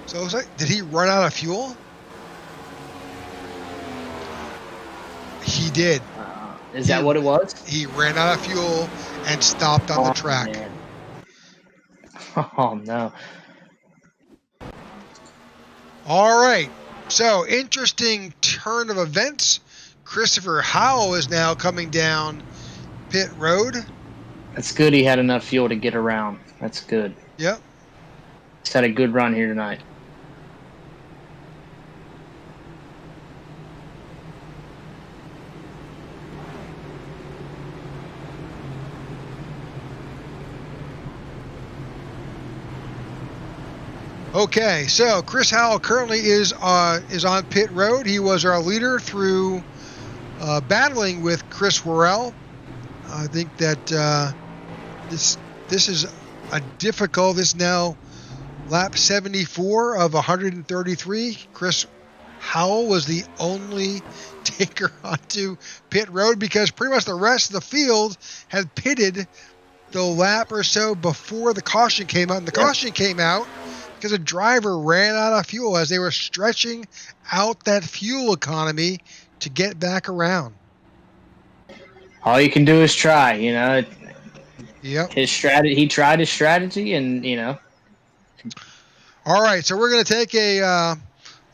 So it looks like, did he run out of fuel? He did. Is that what it was? He ran out of fuel and stopped on the track. Man. Oh, no. All right. So, interesting turn of events. Christopher Howell is now coming down pit road. That's good he had enough fuel to get around. That's good. Yep. He's had a good run here tonight. Okay, so Chris Howell currently is on pit road. He was our leader through battling with Chris Worrell. I think that this is a difficult. This is now lap 74 of 133. Chris Howell was the only taker onto pit road because pretty much the rest of the field had pitted the lap or so before the caution came out. And the caution came out because a driver ran out of fuel as they were stretching out that fuel economy to get back around. All you can do is try, you know. Yep. His strategy. He tried his strategy, and you know. All right, so we're going to take a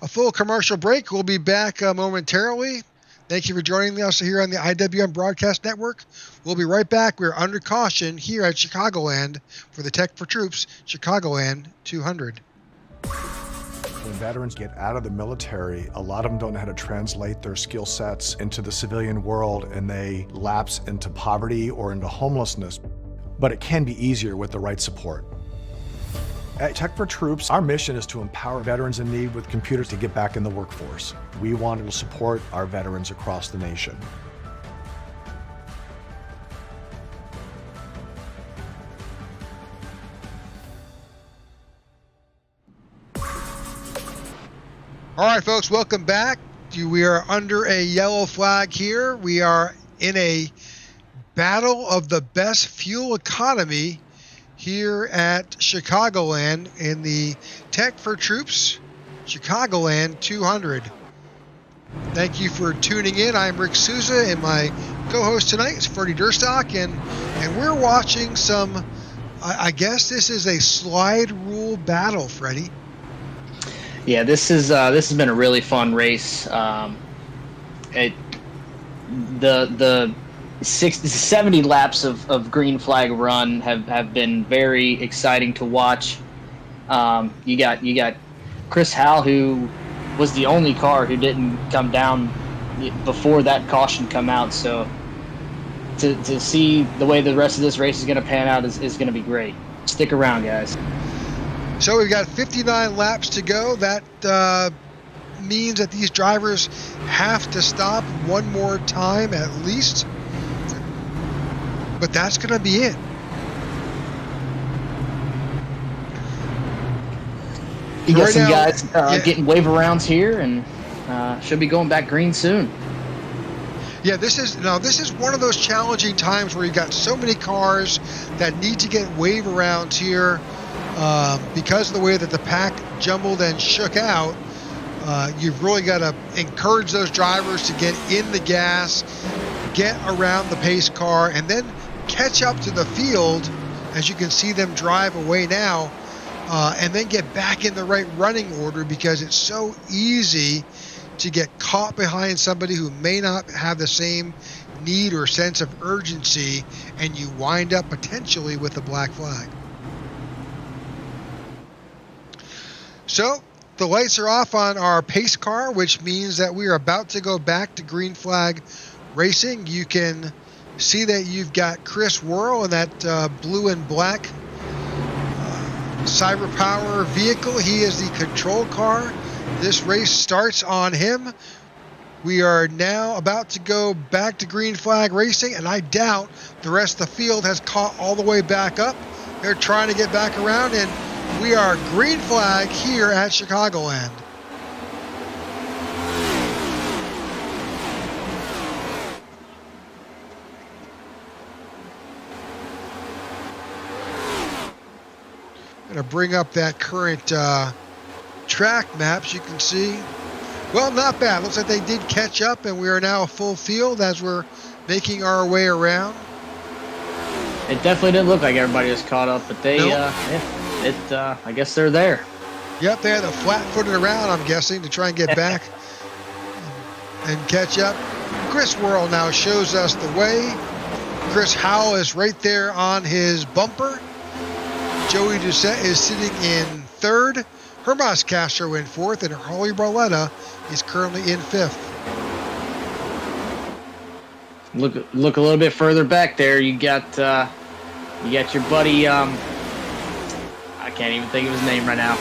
full commercial break. We'll be back momentarily. Thank you for joining us here on the IWM Broadcast Network. We'll be right back. We're under caution here at Chicagoland for the Tech4Troops Chicagoland 200. When veterans get out of the military, a lot of them don't know how to translate their skill sets into the civilian world, and they lapse into poverty or into homelessness. But it can be easier with the right support. At Tech4Troops, our mission is to empower veterans in need with computers to get back in the workforce. We want to support our veterans across the nation. All right, folks, welcome back. We are under a yellow flag here. We are in a battle of the best fuel economy here at Chicagoland in the Tech4Troops Chicagoland 200. Thank you for tuning in. I'm Rick Souza, and my co-host tonight is Freddie Durstock, and we're watching some, I guess this is a slide rule battle, Freddie. Yeah, this has been a really fun race. The 70 laps of green flag run have been very exciting to watch. You got Chris Howell, who was the only car who didn't come down before that caution come out. So to see the way the rest of this race is going to pan out is going to be great. Stick around, guys. So we've got 59 laps to go. That means that these drivers have to stop one more time at least. But that's going to be it. You got Right some now, guys getting wave arounds here, and should be going back green soon. Yeah, this is one of those challenging times where you've got so many cars that need to get wave arounds here because of the way that the pack jumbled and shook out. You've really got to encourage those drivers to get in the gas, get around the pace car, and then catch up to the field as you can see them drive away now, and then get back in the right running order, because it's so easy to get caught behind somebody who may not have the same need or sense of urgency, and you wind up potentially with a black flag. So The lights are off on our pace car, which means that we are about to go back to green flag racing. You can see that you've got Chris Worrell in that blue and black Cyber Power vehicle. He is the control car. This race starts on him. We are now about to go back to green flag racing, and I doubt the rest of the field has caught all the way back up. They're trying to get back around, and we are green flag here at Chicagoland. I'm going to bring up that current track maps. You can see, well, not bad. Looks like they did catch up, and we are now a full field as we're making our way around. It definitely didn't look like everybody was caught up, but they, Nope. I guess they're there. Yep, they had a flat-footed around, I'm guessing, to try and get back and catch up. Chris Worrell now shows us the way. Chris Howell is right there on his bumper. Joey Doucette is sitting in third. Hermas Castro in fourth, and Harley Barletta is currently in fifth. Look a little bit further back there. You got your buddy. I can't even think of his name right now.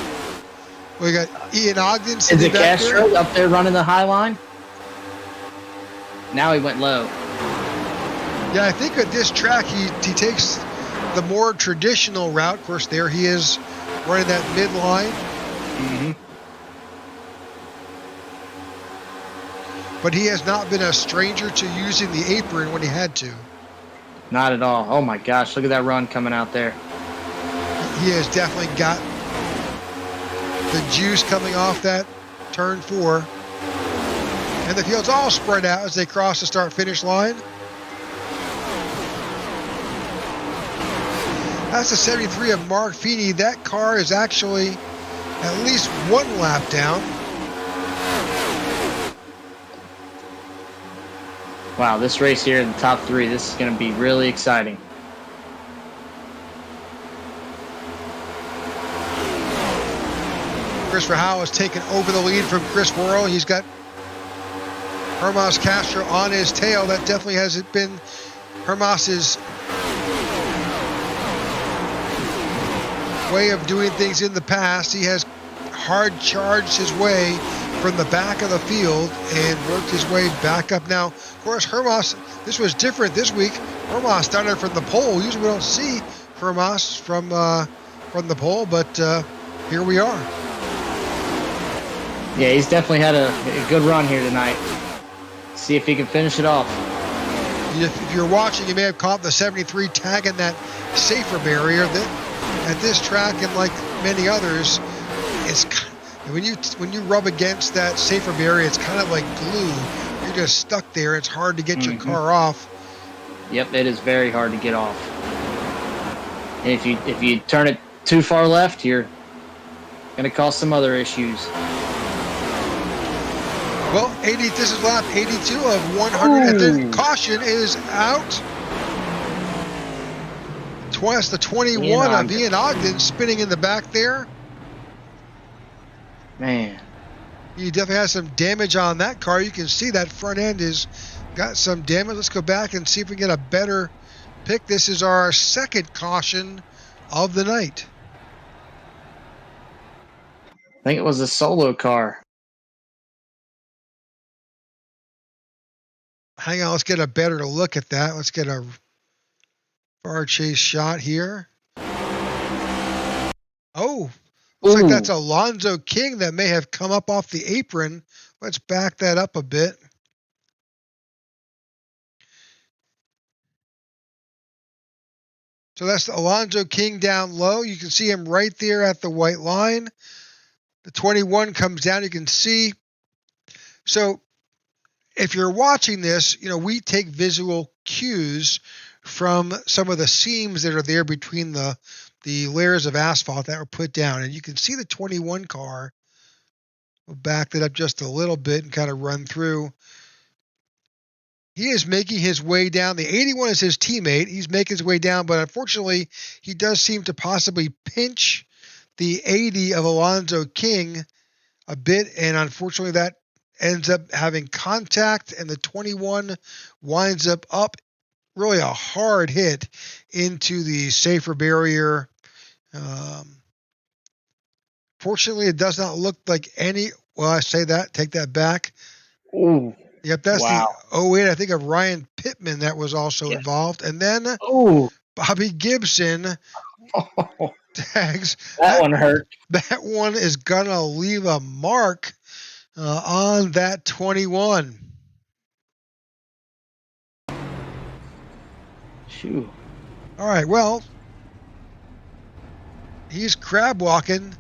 We got Ian Ogden Is sitting it back Castro there. up there running the high line? Now he went low. Yeah, I think at this track he takes the more traditional route. Of course, there he is running that midline. Mm-hmm. But he has not been a stranger to using the apron when he had to. Not at all. Oh my gosh, look at that run coming out there. He has definitely got the juice coming off that turn 4. And the field's all spread out as they cross the start-finish line. That's the 73 of Mark Feeney. That car is actually at least one lap down. Wow, this race here in the top 3, this is going to be really exciting. Christopher Howe has taken over the lead from Chris Worrell. He's got Hermas Castro on his tail. That definitely hasn't been Hermas's way of doing things in the past. He has hard charged his way from the back of the field and worked his way back up. Now, of course, Hermas, this was different this week. Hermas started from the pole. Usually we don't see Hermas from the pole, but here we are. Yeah, he's definitely had a good run here tonight. See if he can finish it off. If you're watching, you may have caught the 73 tagging that safer barrier. That at this track and like many others, it's when you rub against that safer barrier, it's kind of like glue. You're just stuck there. It's hard to get your car off. Yep, it is very hard to get off. And if you turn it too far left, you're going to cause some other issues. Well, this is lap 82 of 100, and then caution is out. Twice the 21 of Ian Ogden spinning in the back there. Man. He definitely has some damage on that car. You can see that front end has got some damage. Let's go back and see if we can get a better pick. This is our second caution of the night. I think it was a solo car. Hang on, let's get a better look at that. Let's get a far chase shot here. Oh, looks like that's Alonzo King that may have come up off the apron. Let's back that up a bit. So that's Alonzo King down low. You can see him right there at the white line. The 21 comes down, you can see. So if you're watching this, we take visual cues from some of the seams that are there between the layers of asphalt that were put down. And you can see the 21 car. We'll back that up just a little bit and kind of run through. He is making his way down. The 81 is his teammate. He's making his way down, but unfortunately, he does seem to possibly pinch the 80 of Alonzo King a bit, and unfortunately that ends up having contact, and the 21 winds up really a hard hit into the safer barrier. Fortunately, it does not look like any. Well, I say that, take that back. Ooh. Yep, that's Wow. the 08, I think, of Ryan Pittman that was also involved. And then Ooh. Bobby Gibson tags. That one hurt. That one is going to leave a mark on that 21. Shoo. All right, well, he's crab walking.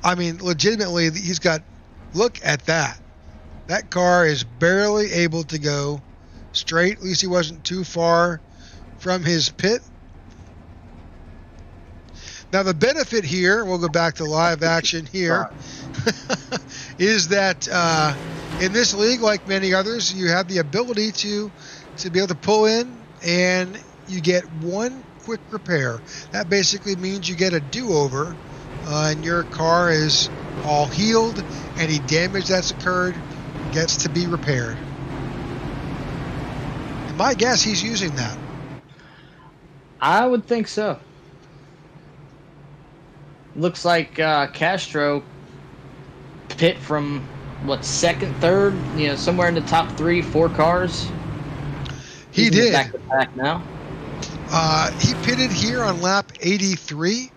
I mean, legitimately, he's got, look at that. That car is barely able to go straight. At least he wasn't too far from his pit. Now, the benefit here, we'll go back to live action here, is that in this league, like many others, you have the ability to be able to pull in and you get one quick repair. That basically means you get a do-over and your car is all healed. Any damage that's occurred gets to be repaired. And my guess, he's using that. I would think so. Looks like Castro pit from second, third, somewhere in the top 3-4 cars. He did. Back to back now. He pitted here on lap 83,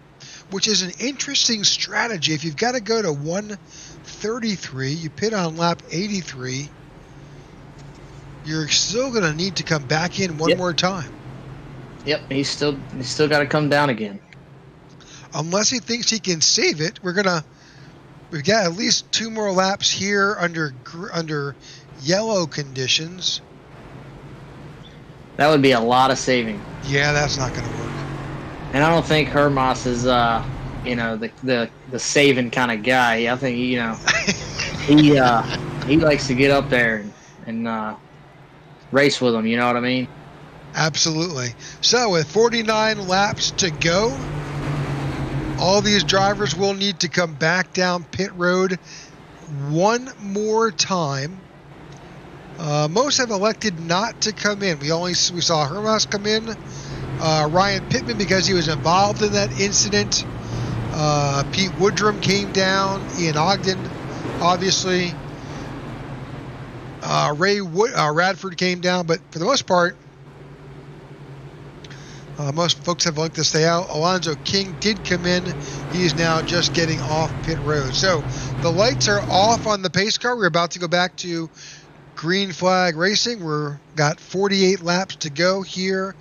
which is an interesting strategy. If you've got to go to 133, you pit on lap 83. You're still going to need to come back in one more time. Yep, he's still got to come down again. Unless he thinks he can save it, we've got at least 2 more laps here under yellow conditions. That would be a lot of saving. Yeah, that's not going to work. And I don't think Hermas is the saving kind of guy. I think he likes to get up there and race with them. You know what I mean? Absolutely. So with 49 laps to go, all these drivers will need to come back down pit road one more time. Most have elected not to come in. We saw Hermas come in, Ryan Pittman because he was involved in that incident. Pete Woodrum came down, Ian Ogden, obviously. Radford came down, but for the most part, most folks have elected to stay out. Alonzo King did come in. He's now just getting off pit road. So the lights are off on the pace car. We're about to go back to green flag racing. We've got 48 laps to go here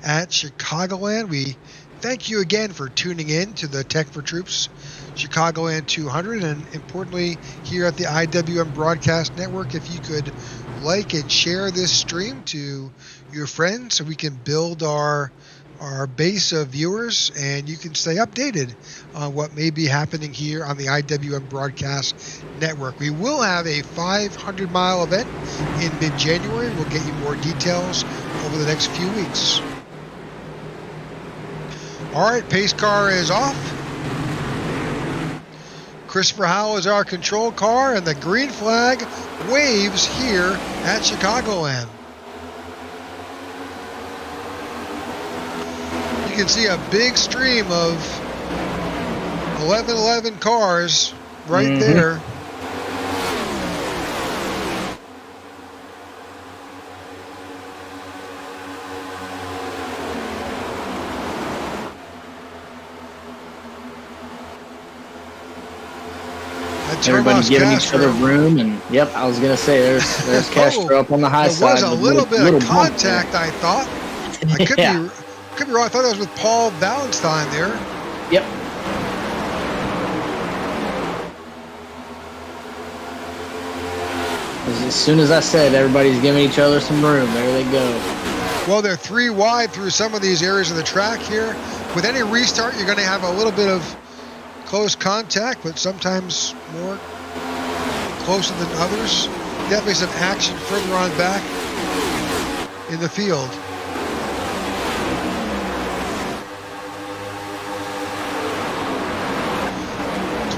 at Chicagoland. We thank you again for tuning in to the Tech4Troops Chicagoland 200, and importantly here at the IWM Broadcast Network, if you could like and share this stream to your friends so we can build our base of viewers and you can stay updated on what may be happening here on the IWM Broadcast Network. We will have a 500-mile event in mid-January. We'll get you more details over the next few weeks. All right, pace car is off. Christopher Howell is our control car, and the green flag waves here at Chicagoland. You can see a big stream of 1111 cars right there. Everybody giving each other room, and yep, I was gonna say there's Castro up on the high side. There was a little bit of contact, I thought. I could be wrong. I thought it was with Paul Valentine there. Yep. As soon as I said everybody's giving each other some room, there they go. Well, they're 3 wide through some of these areas of the track here. With any restart, you're going to have a little bit of close contact, but sometimes more closer than others. Definitely some action further on back in the field.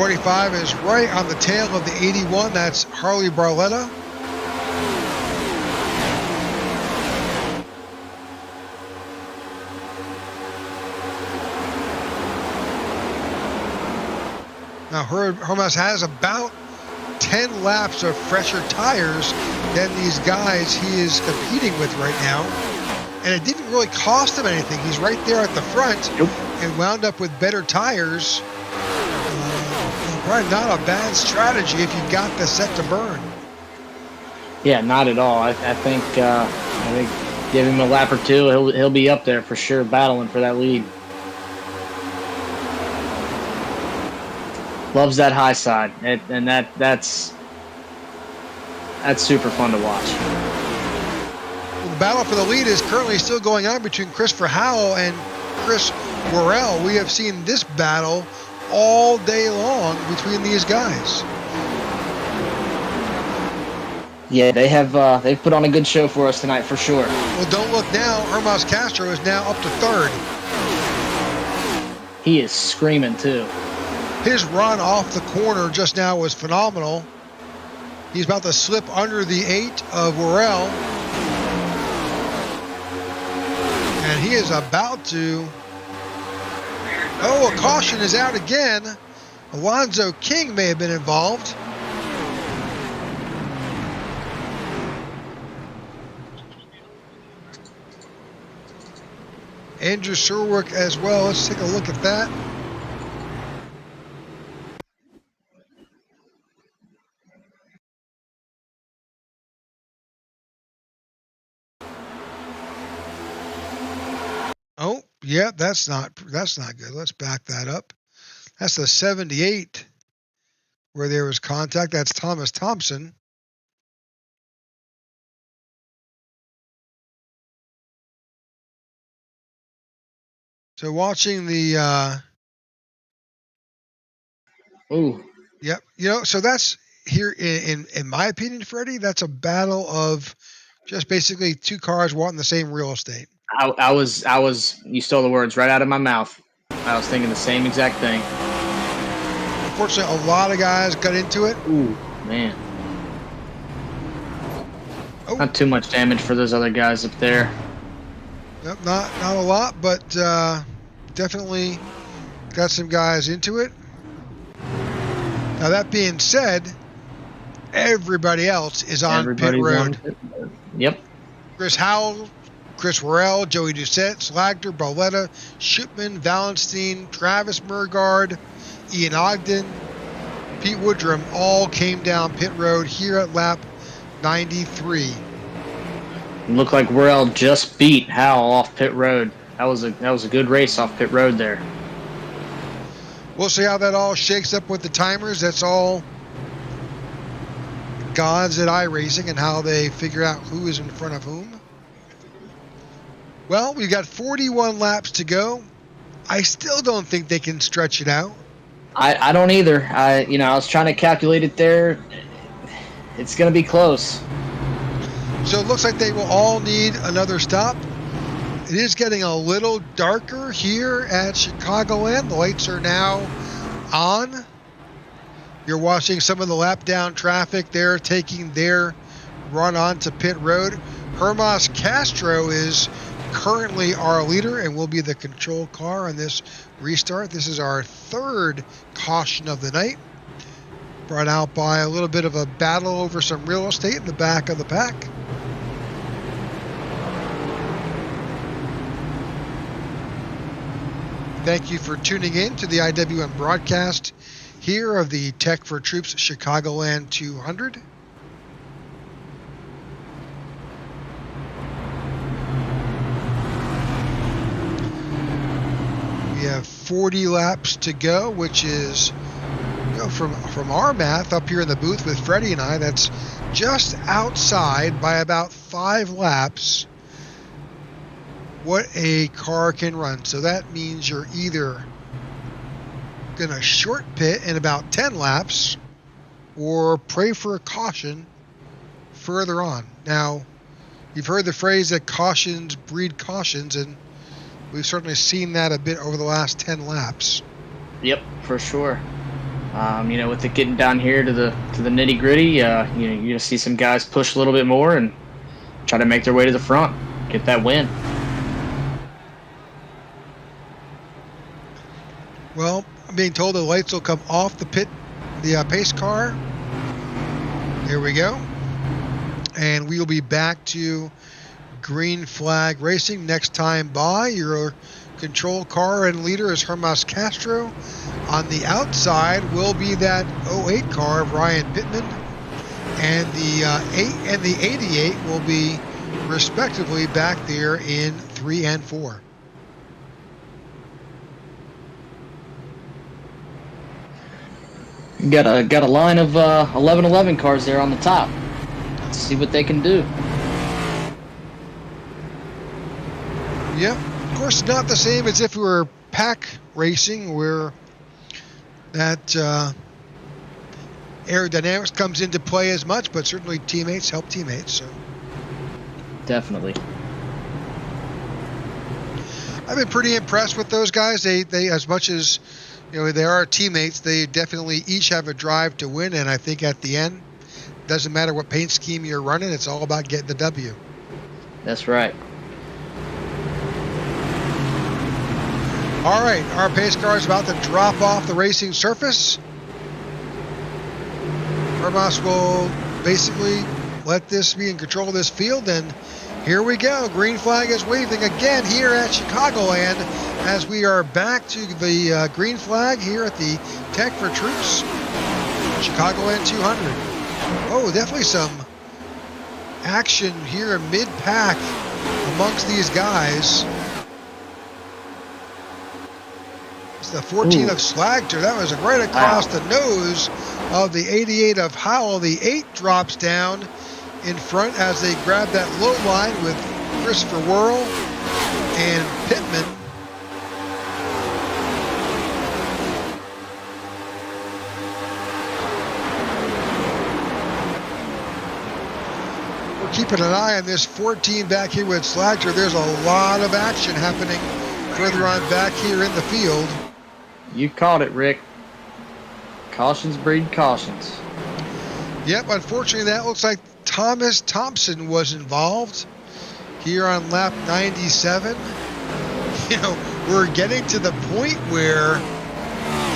25 is right on the tail of the 81. That's Harley Barletta. Now, Hermas has about 10 laps of fresher tires than these guys he is competing with right now. And it didn't really cost him anything. He's right there at the front and wound up with better tires. Probably not a bad strategy if you've got the set to burn. Yeah, not at all. I think give him a lap or two, he'll be up there for sure, battling for that lead. Loves that high side, and that's super fun to watch. The battle for the lead is currently still going on between Christopher Howell and Chris Worrell. We have seen this battle all day long between these guys. Yeah, they've put on a good show for us tonight for sure. Well, don't look now. Hermas Castro is now up to third. He is screaming too. His run off the corner just now was phenomenal. He's about to slip under the 8 of Worrell. And he is about to... Oh, a caution is out again. Alonzo King may have been involved. Andrew Surwick as well. Let's take a look at that. Oh, yeah, that's not good. Let's back that up. That's the 78 where there was contact. That's Thomas Thompson. So watching the Ooh. Yep. So that's here in my opinion, Freddie, that's a battle of just basically two cars wanting the same real estate. I was you stole the words right out of my mouth. I was thinking the same exact thing. Unfortunately, a lot of guys got into it. Ooh, man. Oh. Not too much damage for those other guys up there. Yep, not a lot, but definitely got some guys into it. Now that being said, everybody else is on pit road. Yep. Chris Howell, Chris Worrell, Joey Doucette, Slagter, Barletta, Shipman, Valenstein, Travis Murgaard, Ian Ogden, Pete Woodrum all came down pit road here at lap 93. It looked like Worrell just beat Howell off pit road. That was a good race off pit road there. We'll see how that all shakes up with the timers. That's all gods at iRacing and how they figure out who is in front of whom. Well, we've got 41 laps to go. I still don't think they can stretch it out. I don't either. I was trying to calculate it there. It's going to be close. So it looks like they will all need another stop. It is getting a little darker here at Chicagoland. The lights are now on. You're watching some of the lap down traffic there taking their run onto pit road. Hermas Castro is currently our leader and will be the control car on this restart. This is our third caution of the night. Brought out by a little bit of a battle over some real estate in the back of the pack. Thank you for tuning in to the IWM broadcast here of the Tech4Troops Chicagoland 200. We have 40 laps to go, which is, from our math up here in the booth with Freddie and I, that's just outside by about 5 laps what a car can run. So that means you're either going to short pit in about 10 laps or pray for a caution further on. Now, you've heard the phrase that cautions breed cautions, and we've certainly seen that a bit over the last 10 laps. Yep, for sure. With it getting down here to the nitty gritty, you're gonna see some guys push a little bit more and try to make their way to the front, get that win. Well, I'm being told the lights will come off the pace car. Here we go. And we will be back to green flag racing next time by. Your control car and leader is Hermas Castro. On the outside will be that 08 car of Ryan Pittman. And the 8 and the 88 will be respectively back there in 3 and 4. Got a line of 11 cars there on the top. Let's see what they can do. Yep. Of course, not the same as if we were pack racing, where that aerodynamics comes into play as much, but certainly teammates help teammates. So Definitely. I've been pretty impressed with those guys. They as much as they are teammates, they definitely each have a drive to win, and I think at the end, doesn't matter what paint scheme you're running, it's all about getting the W. That's right. All right, our pace car is about to drop off the racing surface. Hermas will basically let this be in control of this field, and here we go. Green flag is waving again here at Chicagoland as we are back to the green flag here at the Tech4Troops Chicagoland 200. Oh, definitely some action here mid-pack amongst these guys. It's the 14 of Slagter. That was right across the nose of the 88 of Howell. The 8 drops down in front as they grab that low line with Christopher Whirl and Pittman. We're keeping an eye on this 14 back here with Slagter. There's a lot of action happening further on back here in the field. You caught it, Rick. Cautions breed cautions. Yep, unfortunately that looks like Thomas Thompson was involved here on lap 97. We're getting to the point where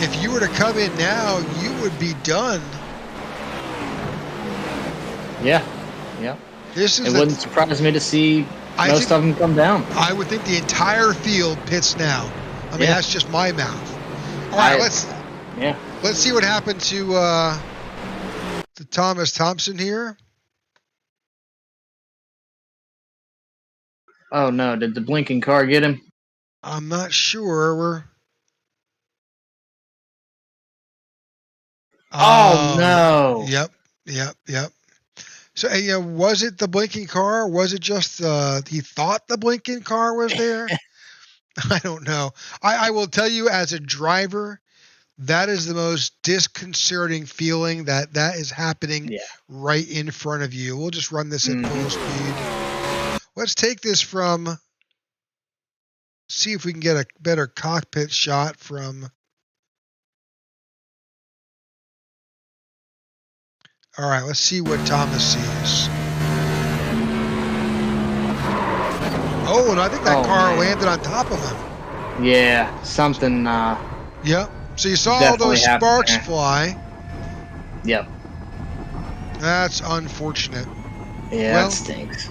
if you were to come in now, you would be done. Yeah. It wouldn't surprise me to see most of them come down. I would think the entire field pits now. I mean, that's just my mouth. All right, let's see what happened to Thomas Thompson here. Oh no, did the blinking car get him? I'm not sure. Oh no. Yep. So, was it the blinking car? Or was it just he thought the blinking car was there? I don't know. I will tell you, as a driver, that is the most disconcerting feeling that is happening right in front of you. We'll just run this at full speed. Let's take this from, see if we can get a better cockpit shot from. All right, let's see what Thomas sees. Oh, and I think that car landed on top of him. Yeah, something. Yep. So you saw all those sparks fly. Yep. That's unfortunate. Yeah, that stinks.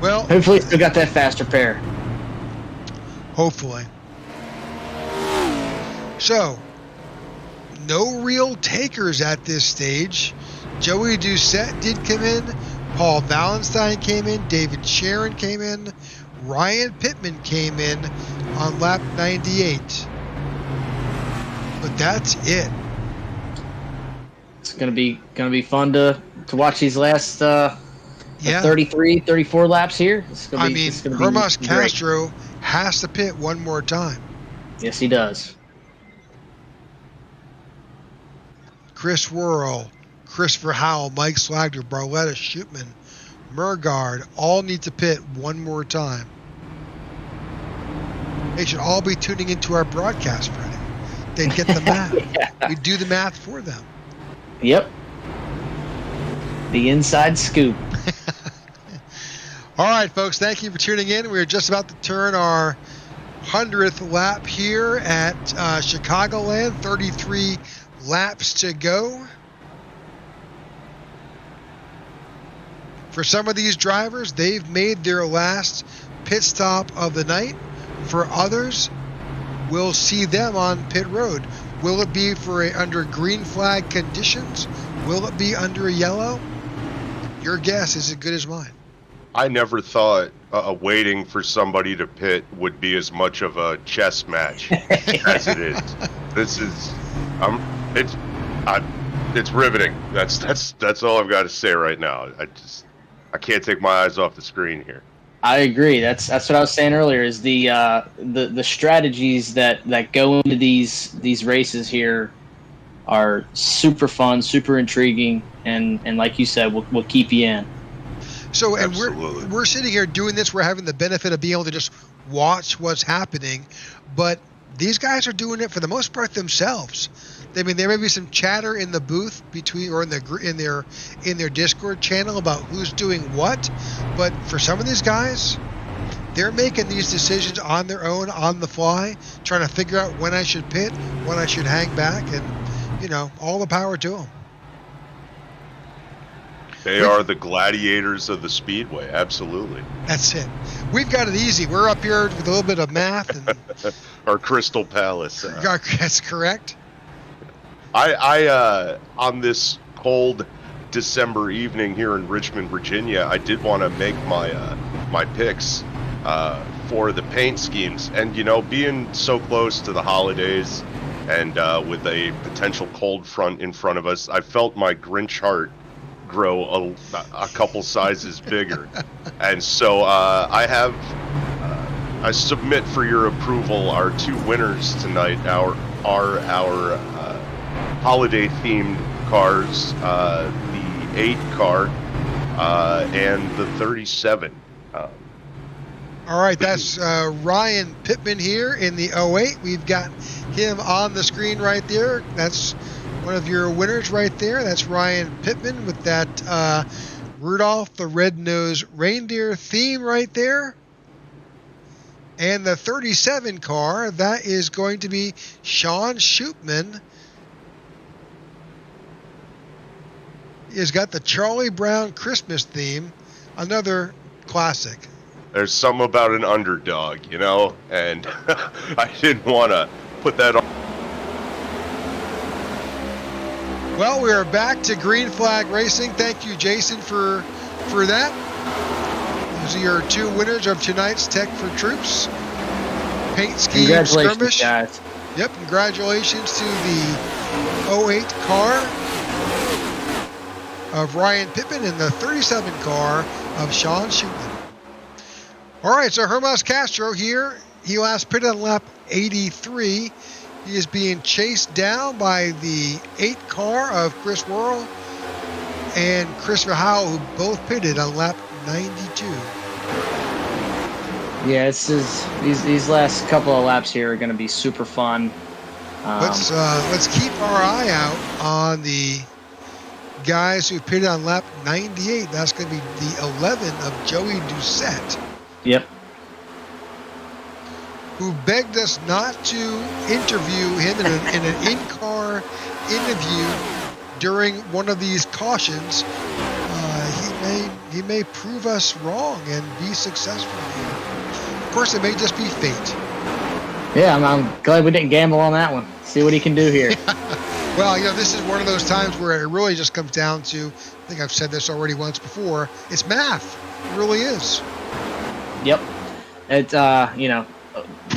Well, hopefully still got that faster pair. Hopefully. So, no real takers at this stage. Joey Doucette did come in. Paul Valentine came in. David Sharon came in. Ryan Pittman came in on lap 98. But that's it. It's gonna be fun to watch these last 33, 34 laps here. Hermas Castro has to pit one more time. Yes, he does. Chris Whirl, Christopher Howell, Mike Slagter, Barletta, Shootman, Murgaard all need to pit one more time. They should all be tuning into our broadcast, Freddie. they'd get the math. Yeah. We'd do the math for them. Yep. The inside scoop. All right, folks, thank you for tuning in. We're just about to turn our 100th lap here at Chicagoland. 33 laps to go. For some of these drivers, they've made their last pit stop of the night. For others, we'll see them on pit road. Will it be under green flag conditions? Will it be under yellow? Your guess is as good as mine. I never thought waiting for somebody to pit would be as much of a chess match as it is. This is, it's riveting. That's all I've got to say right now. I can't take my eyes off the screen here. I agree. That's what I was saying earlier. Is the strategies that go into these races here are super fun, super intriguing, and like you said, will keep you in. So, and Absolutely. we're sitting here doing this. We're having the benefit of being able to just watch what's happening, but these guys are doing it for the most part themselves. I mean, there may be some chatter in the booth in their Discord channel about who's doing what, but for some of these guys, they're making these decisions on their own, on the fly, trying to figure out when I should pit, when I should hang back, and all the power to them. They are the gladiators of the Speedway, absolutely. That's it. We've got it easy. We're up here with a little bit of math. And Our Crystal Palace. that's correct. I on this cold December evening here in Richmond, Virginia, I did want to make my picks for the paint schemes. And, being so close to the holidays and with a potential cold front in front of us, I felt my Grinch heart grow a couple sizes bigger. And so I submit for your approval our two winners tonight, our holiday themed cars, the 8 car and the 37. All right, that's Ryan Pittman here in the 08. We've got him on the screen right there. That's one of your winners right there. That's Ryan Pittman with that Rudolph the Red-Nosed Reindeer theme right there. And the 37 car, that is going to be Sean Shoopman. He's got the Charlie Brown Christmas theme, another classic. There's something about an underdog, and I didn't want to put that on. Well, we are back to green flag racing. Thank you, Jason, for that. Those are your two winners of tonight's Tech4Troops paint scheme Congratulations, skirmish. guys. Yep, congratulations to the 08 car of Ryan Pittman and the 37 car of Sean Shootman. All right, so Hermas Castro here. He last pitted on lap 83. He is being chased down by the 8 car of Chris Worrell and Christopher Howell, who both pitted on lap 92. Yeah, these last couple of laps here are going to be super fun. Let's keep our eye out on the guys who pitted on lap 98. That's going to be the 11 of Joey Doucette. Yep. Who begged us not to interview him in an in-car interview during one of these cautions. He may prove us wrong and be successful here. Of course, it may just be fate. Yeah, I'm glad we didn't gamble on that one. See what he can do here. Well, this is one of those times where it really just comes down to, I think I've said this already once before, it's math. It really is. Yep.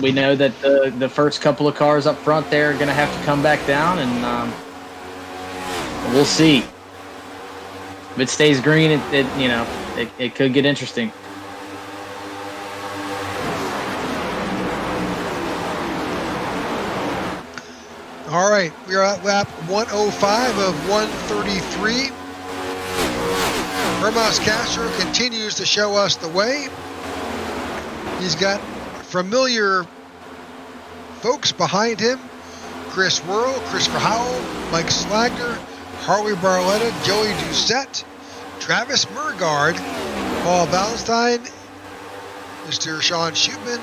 We know that the first couple of cars up front there are going to have to come back down, and we'll see. If it stays green, it could get interesting. All right, we are at lap 105 of 133. Hermas Castro continues to show us the way. He's got familiar folks behind him. Chris Worrell, Christopher Howell, Mike Slagner, Harley Barletta, Joey Doucette, Travis Murgaard, Paul Valentine, Mr. Sean Schutman,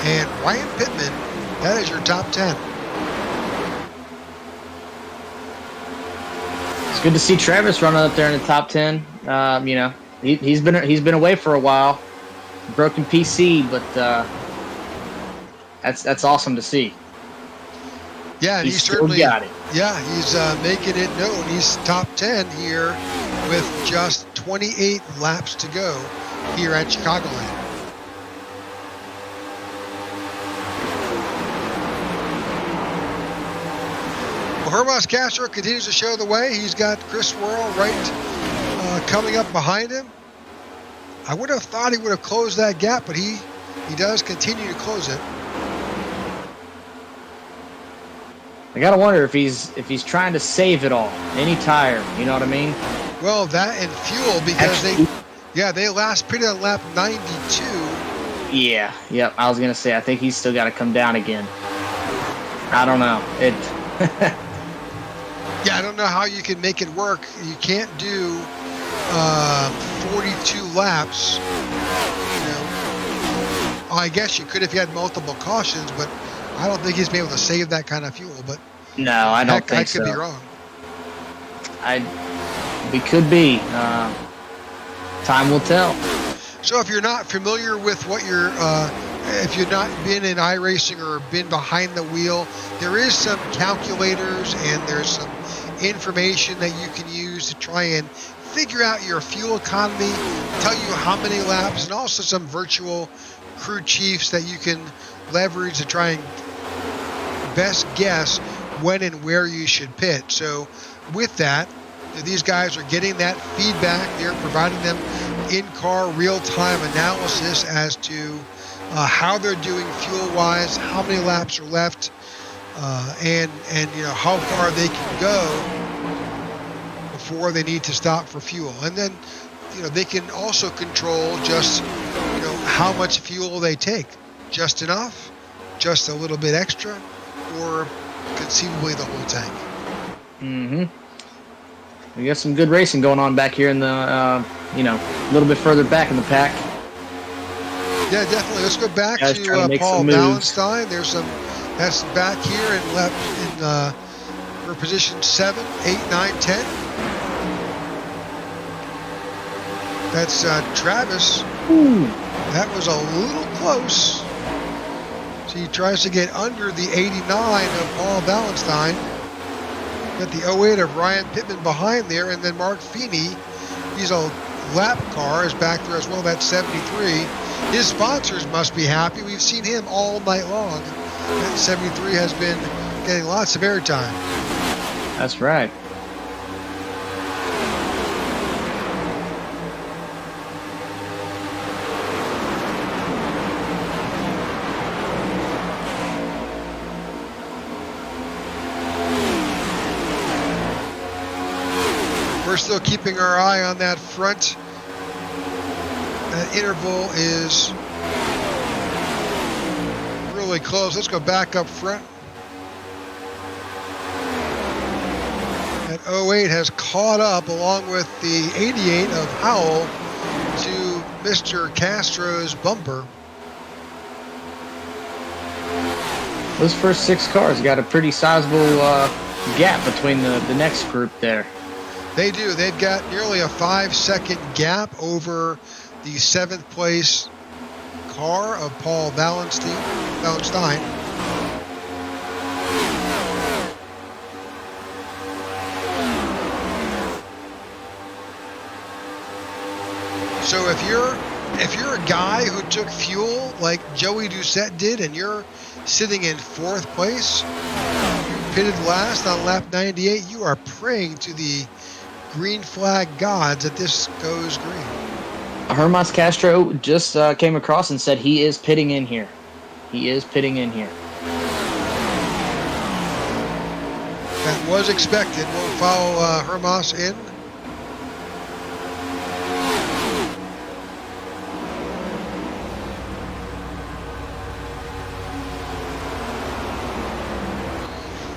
and Ryan Pittman. That is your top 10. It's good to see Travis running up there in the top 10. You know, he's been away for a while, broken PC, but that's awesome to see. Yeah, and he still certainly got it. Yeah, he's making it known. He's top 10 here with just 28 laps to go here at Chicagoland. Well, Hermas Castro continues to show the way. He's got Chris Worrell right coming up behind him. I would have thought he would have closed that gap, but he does continue to close it. I gotta wonder if he's trying to save it all, any tire. You know what I mean? Well, that and fuel, because they last pitted on lap 92. Yeah, yep. I was gonna say I think he's still got to come down again. I don't know. Yeah, I don't know how you can make it work. You can't do 42 laps. You know, I guess you could if you had multiple cautions, but I don't think he's been able to save that kind of fuel. But no, I don't think so. I could be wrong. We could be. Time will tell. So if you're not familiar with what if you've not been in iRacing or been behind the wheel, there is some calculators and there's some information that you can use to try and figure out your fuel economy, tell you how many laps, and also some virtual crew chiefs that you can leverage to try and best guess when and where you should pit. So with that, these guys are getting that feedback. They're providing them in-car real-time analysis as to how they're doing fuel-wise, how many laps are left, and you know how far they can go before they need to stop for fuel. And then you know they can also control just how much fuel they take, just enough, just a little bit extra, or conceivably the whole tank. Mm-hmm. We got some good racing going on back here in the, a little bit further back in the pack. Yeah, definitely. Let's go back Guys to Paul Valentine. There's some, that's back here and left for position 7, 8, 9, 10. That's Travis. Ooh. That was a little close. So he tries to get under the 89 of Paul Valentine. Got the 08 of Ryan Pittman behind there, and then Mark Feeney, he's a lap car, is back there as well. That's 73. His sponsors must be happy. We've seen him all night long. That 73 has been getting lots of airtime. That's right. We're still keeping our eye on that front. That interval is really close. Let's go back up front. That 08 has caught up along with the 88 of Howell to Mr. Castro's bumper. Those first 6 cars got a pretty sizable gap between the next group there. They do. They've got nearly a 5-second gap over the 7th place car of Paul Valentine. So if you're a guy who took fuel like Joey Doucette did, and you're sitting in 4th place, you pitted last on lap 98, you are praying to the green flag gods that this goes green. Hermas Castro just came across and said he is pitting in here. He is pitting in here. That was expected. We'll follow Hermas in.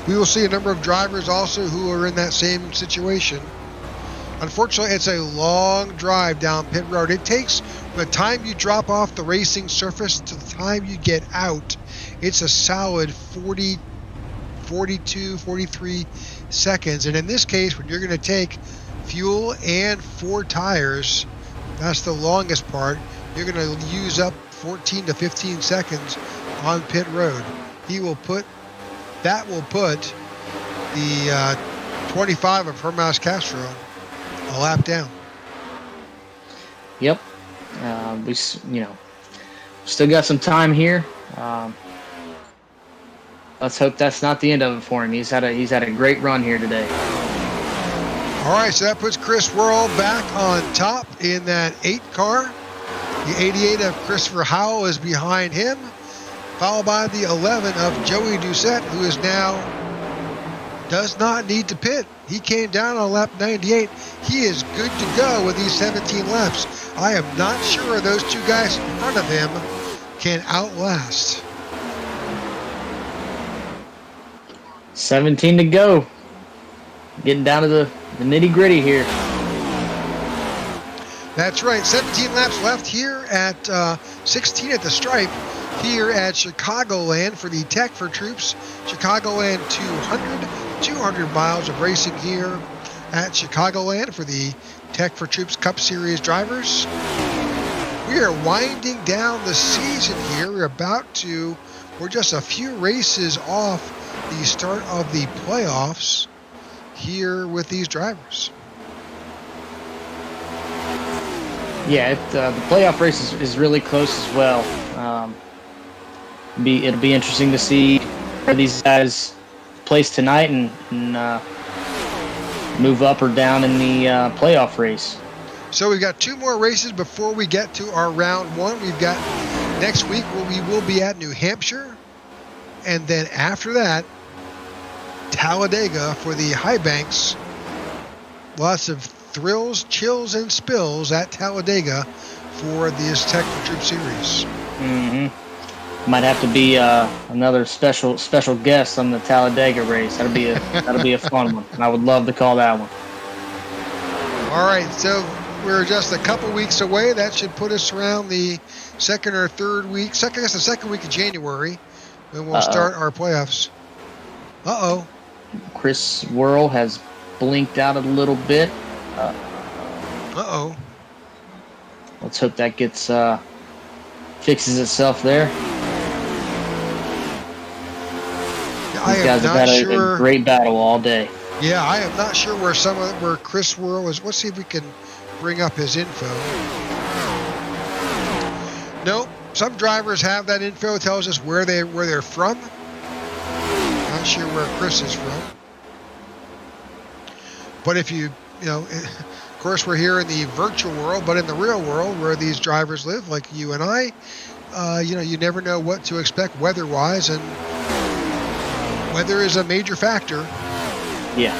We will see a number of drivers also who are in that same situation. Unfortunately, it's a long drive down pit road. It takes, from the time you drop off the racing surface to the time you get out, it's a solid 40, 42, 43 seconds. And in this case, when you're going to take fuel and 4 tires, that's the longest part. You're going to use up 14 to 15 seconds on pit road. That will put the 25 of Hermas Castro a lap down. Yep. We still got some time here. Let's hope that's not the end of it for him. He's had a great run here today. All right, so that puts Chris Worrell back on top in that 8 car. The 88 of Christopher Howell is behind him, followed by the 11 of Joey Doucette, who is now does not need to pit. He came down on lap 98. He is good to go with these 17 laps. I am not sure those 2 guys in front of him can outlast. 17 to go. Getting down to the nitty-gritty here. That's right. 17 laps left here at 16 at the stripe here at Chicagoland for the Tech4Troops Chicagoland 200 miles of racing here at Chicagoland for the Tech4Troops Cup Series drivers. We are winding down the season here. We're just a few races off the start of the playoffs here with these drivers. Yeah, the playoff race is really close as well. It'll be interesting to see where these guys place tonight and move up or down in the playoff race. So we've got 2 more races before we get to our round 1. We've got next week where we will be at New Hampshire, and then after that, Talladega for the High Banks. Lots of thrills, chills, and spills at Talladega for this Tech4Troops series. Mm-hmm. Might have to be another special guest on the Talladega race. That'll be a fun one. I would love to call that one. All right, so we're just a couple weeks away. That should put us around the second or third week. The second week of January, when we'll start our playoffs. Uh-oh. Chris Worrell has blinked out a little bit. Uh-oh. Let's hope that gets fixes itself there. These guys have had a great battle all day. Yeah, I am not sure where Chris Worrell is. Let's see if we can bring up his info. Nope. Some drivers have that info. It tells us where they're from. Not sure where Chris is from. But if you of course, we're here in the virtual world, but in the real world where these drivers live, like you and I, you never know what to expect weather-wise, and weather is a major factor. Yeah.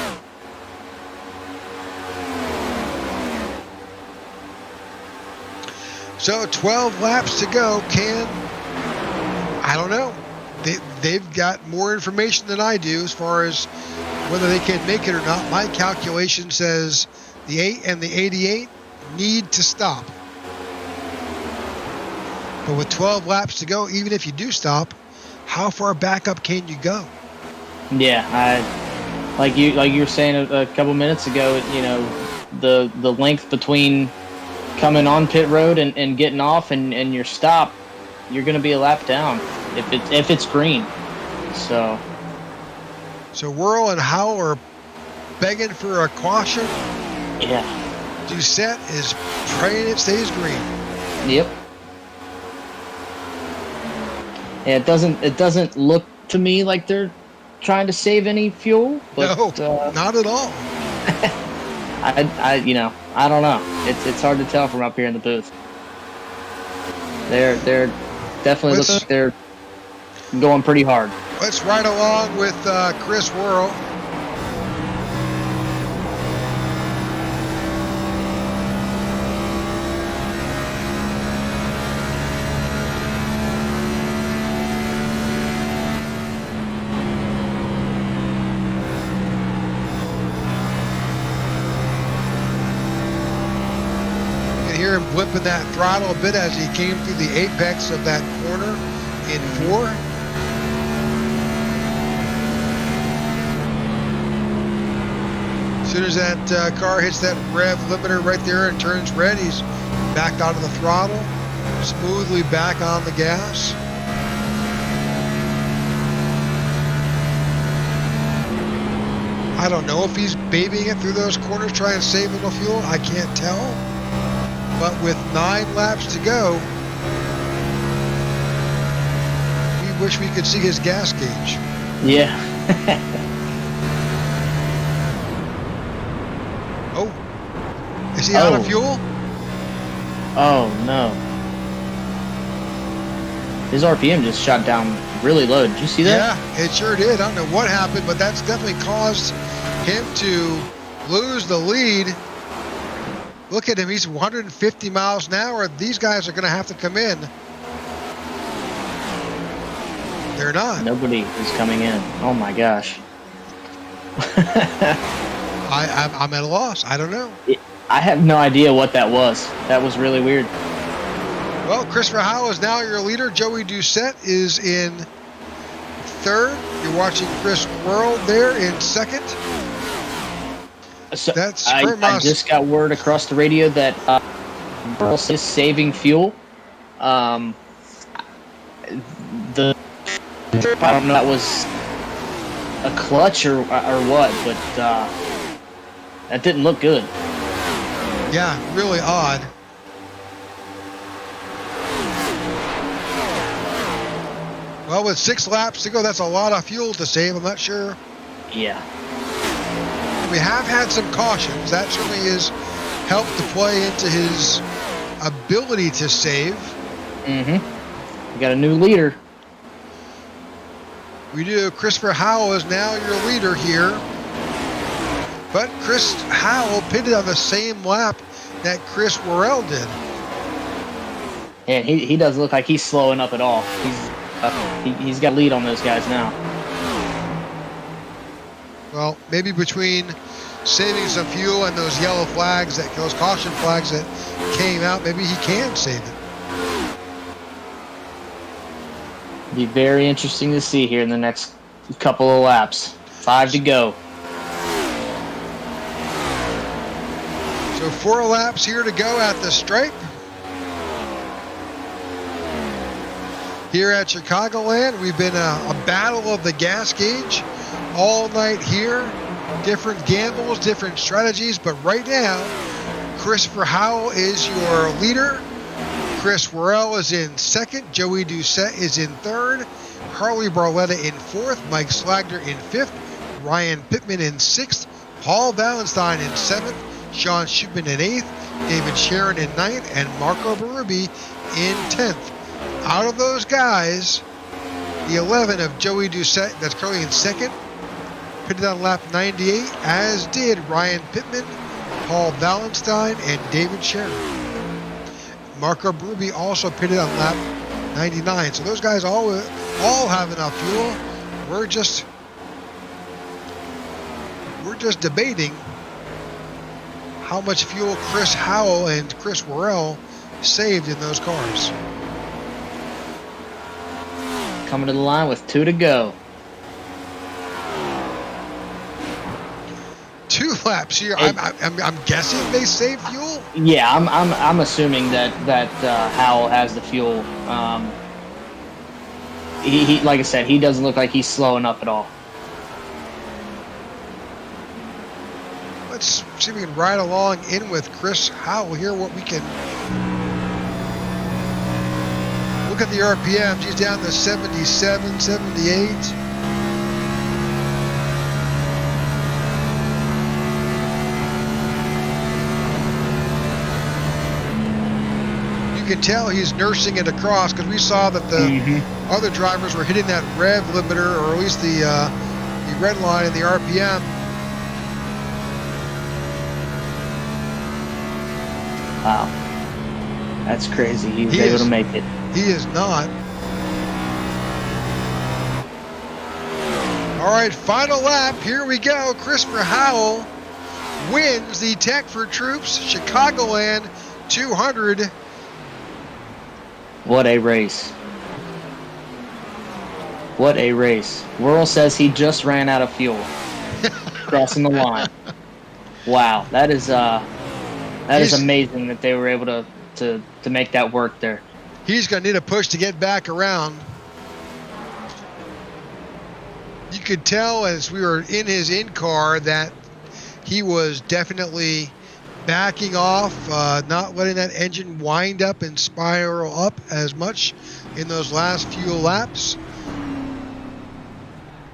So 12 laps to go. I don't know. They've got more information than I do as far as whether they can make it or not. My calculation says the 8 and the 88 need to stop. But with 12 laps to go, even if you do stop, how far back up can you go? Yeah, like you were saying a couple minutes ago, the length between coming on pit road and getting off and your stop, you're going to be a lap down if it's green. So Worrell and Howell are begging for a caution. Yeah. Doucette is praying it stays green. Yep. Yeah, it doesn't look to me like they're trying to save any fuel. But, no, not at all. I don't know. It's hard to tell from up here in the booth. They're definitely looking like they're going pretty hard. Let's ride along with Chris Worrell. hear him blipping that throttle a bit as he came through the apex of that corner in 4. As soon as that car hits that rev limiter right there and turns red, he's backed out of the throttle, smoothly back on the gas. I don't know if he's babying it through those corners, trying to save a little fuel. I can't tell. But with 9 laps to go, we wish we could see his gas gauge. Yeah. Oh, is he out of fuel? Oh, no. His RPM just shot down really low. Did you see that? Yeah, it sure did. I don't know what happened, but that's definitely caused him to lose the lead. Look at him. He's 150 miles an hour. These guys are going to have to come in. They're not. Nobody is coming in. Oh, my gosh. I'm at a loss. I don't know. I have no idea what that was. That was really weird. Well, Christopher Howell is now your leader. Joey Doucette is in 3rd. You're watching Chris World there in 2nd. So That's I just got word across the radio that World is saving fuel. I don't know if that was a clutch or what, but that didn't look good. Yeah, really odd. Well, with 6 laps to go, that's a lot of fuel to save. I'm not sure. Yeah. We have had some cautions. That certainly has helped to play into his ability to save. Mm-hmm. We got a new leader. We do. Christopher Howell is now your leader here. But Chris Howell pitted on the same lap that Chris Worrell did. And he doesn't look like he's slowing up at all. He's got lead on those guys now. Well, maybe between saving some fuel and those yellow flags, those caution flags that came out, maybe he can save it. Be very interesting to see here in the next couple of laps. 5 to go. So 4 laps here to go at the stripe. Here at Chicagoland, we've been a battle of the gas gauge all night here. Different gambles, different strategies, but right now, Christopher Howell is your leader. Chris Worrell is in 2nd. Joey Doucette is in 3rd. Harley Barletta in 4th. Mike Slagner in 5th. Ryan Pittman in 6th. Paul Valentine in 7th. Sean Shipman in 8th. David Sharon in 9th. And Marco Berube in 10th. Out of those guys, the 11 of Joey Doucette, that's currently in 2nd, pitted on lap 98, as did Ryan Pittman, Paul Valentine, and David Sharon. Marco Berube also pitted on lap 99. So those guys all have enough fuel. We're just debating how much fuel Chris Howell and Chris Worrell saved in those cars. Coming to the line with 2 to go. 2 laps here. I'm guessing they save fuel. Yeah, I'm assuming that Howell has the fuel. He like I said, he doesn't look like he's slowing up at all. Let's see if we can ride along in with Chris Howell here. What we can look at the RPMs. He's down to 77, 78. You can tell he's nursing it across because we saw that the other drivers were hitting that rev limiter, or at least the red line in the RPM. Wow, that's crazy. He's able to make it. He is not. All right, final lap. Here we go. Christopher Howell wins the Tech4Troops Chicagoland 200. What a race. What a race. Whirl says he just ran out of fuel. Crossing the line. Wow, that is amazing that they were able to make that work there. He's going to need a push to get back around. You could tell as we were in his in-car that he was definitely backing off, not letting that engine wind up and spiral up as much in those last few laps.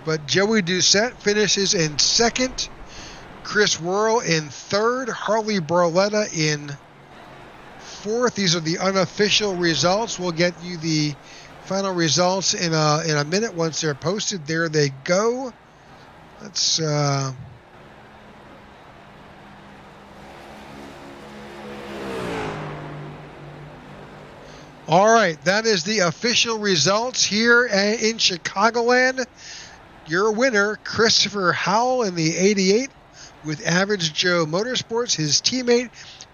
But Joey Doucette finishes in second, Chris Whirl in third, Harley Barletta in fourth. These are the unofficial results. We'll get you the final results in a minute once they're posted. There they go. Let's all right, that is the official results here in Chicagoland. Your winner, Christopher Howell in the 88 with Average Joe Motorsports. His teammate,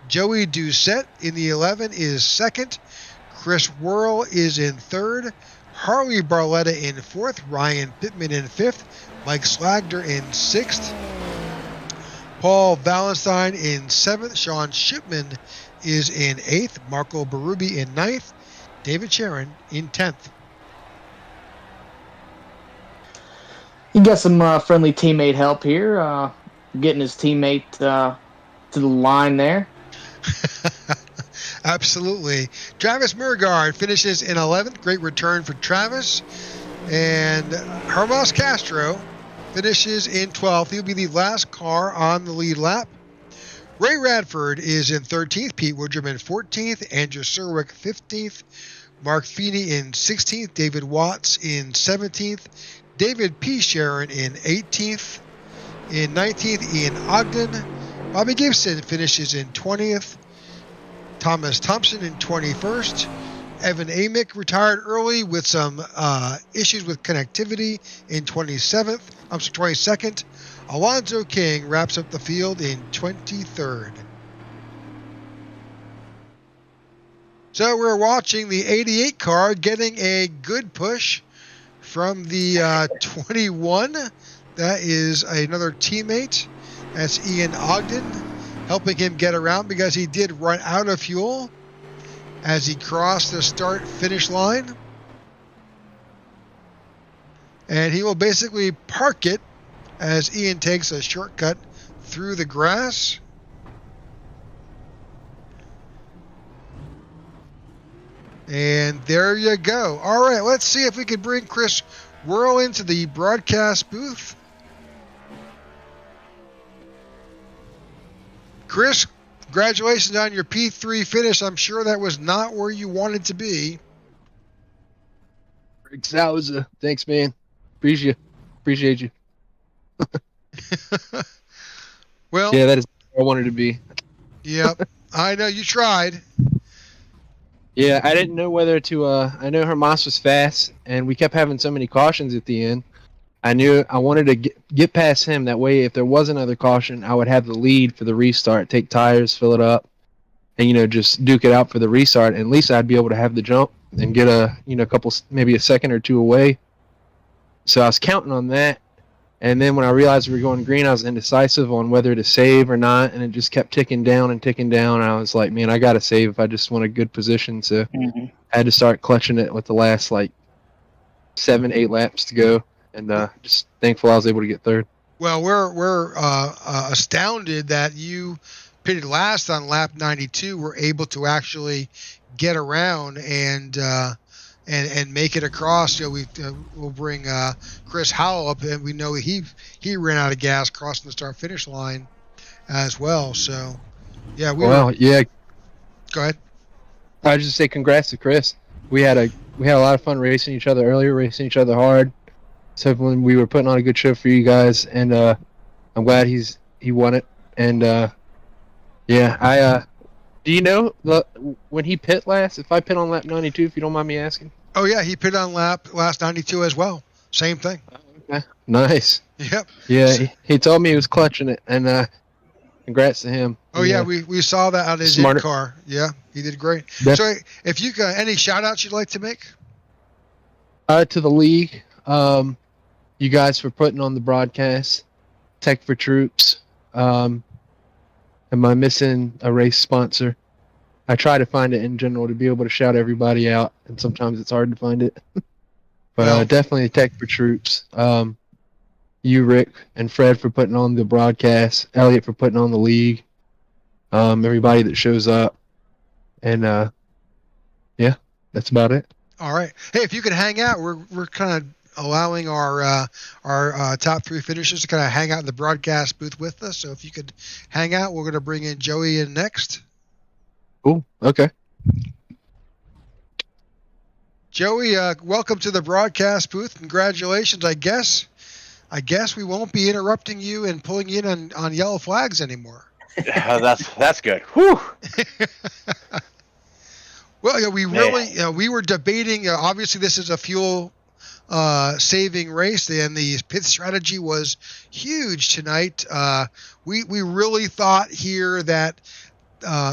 Joey Doucette in the 11 is second. Chris Whirl is in third. Harley Barletta in fourth. Ryan Pittman in fifth. Mike Slagder in sixth. Paul Valentine in seventh. Sean Shipman is in eighth. Marco Berube in ninth. David Sharon in 10th. He got some friendly teammate help here, getting his teammate to the line there. Absolutely. Travis Murgaard finishes in 11th. Great return for Travis. And Hermas Castro finishes in 12th. He'll be the last car on the lead lap. Ray Radford is in 13th. Pete Woodrum in 14th. Andrew Serwick 15th. Mark Feeney in 16th. David Watts in 17th. David P. Sharon in 18th. In 19th, Ian Ogden. Bobby Gibson finishes in 20th. Thomas Thompson in 21st. Evan Amick retired early with some issues with connectivity in 22nd. Alonzo King wraps up the field in 23rd. So we're watching the 88 car getting a good push from the 21. That is another teammate. That's Ian Ogden, helping him get around because he did run out of fuel as he crossed the start-finish line. And he will basically park it as Ian takes a shortcut through the grass. And there you go. All right, let's see if we can bring Chris Whirl into the broadcast booth. Chris, congratulations on your P3 finish. I'm sure that was not where you wanted to be. Thanks, man. Appreciate you. Well, yeah, that is where I wanted to be. Yep, I know you tried. Yeah, I didn't know whether to. I know Hermas was fast, and we kept having so many cautions at the end. I knew I wanted to get past him. That way, if there was another caution, I would have the lead for the restart. Take tires, fill it up, and just duke it out for the restart. And at least I'd be able to have the jump and get a couple, maybe a second or two away. So I was counting on that. And then when I realized we were going green, I was indecisive on whether to save or not, and it just kept ticking down. And I was like, man, I got to save if I just want a good position. So I had to start clutching it with the last 7-8 laps to go, and just thankful I was able to get third. Well, we're astounded that you pitted last on lap 92. Were able to actually get around and make it across. We'll bring Chris Howell up, and we know he ran out of gas crossing the start-finish line as well. So, yeah, yeah. Go ahead. I just say congrats to Chris. We had a lot of fun racing each other earlier, racing each other hard. So when we were putting on a good show for you guys, and I'm glad he won it. And do you know when he pit last? If I pit on lap 92, if you don't mind me asking. Oh yeah, he pitted on last 92 as well. Same thing. Okay. Nice. Yep. Yeah, he told me he was clutching it, and congrats to him. Oh yeah, we saw that on his Smart. in-car. Yeah, he did great. Def- So if you got any shout-outs you'd like to make? To the league, you guys for putting on the broadcast. Tech4Troops. Am I missing a race sponsor? I try to find it in general to be able to shout everybody out, and sometimes it's hard to find it. But definitely Tech4Troops. You, Rick, and Fred for putting on the broadcast. Elliot for putting on the league. Everybody that shows up. And, yeah, that's about it. All right. Hey, if you could hang out, we're kind of allowing our top 3 finishers to kind of hang out in the broadcast booth with us. So if you could hang out, we're going to bring in Joey in next. Cool. Okay. Joey, welcome to the broadcast booth. Congratulations. I guess we won't be interrupting you and pulling you in on yellow flags anymore. That's good. Whew. Well, we we were debating. Obviously, this is a fuel saving race, and the pit strategy was huge tonight. We really thought here that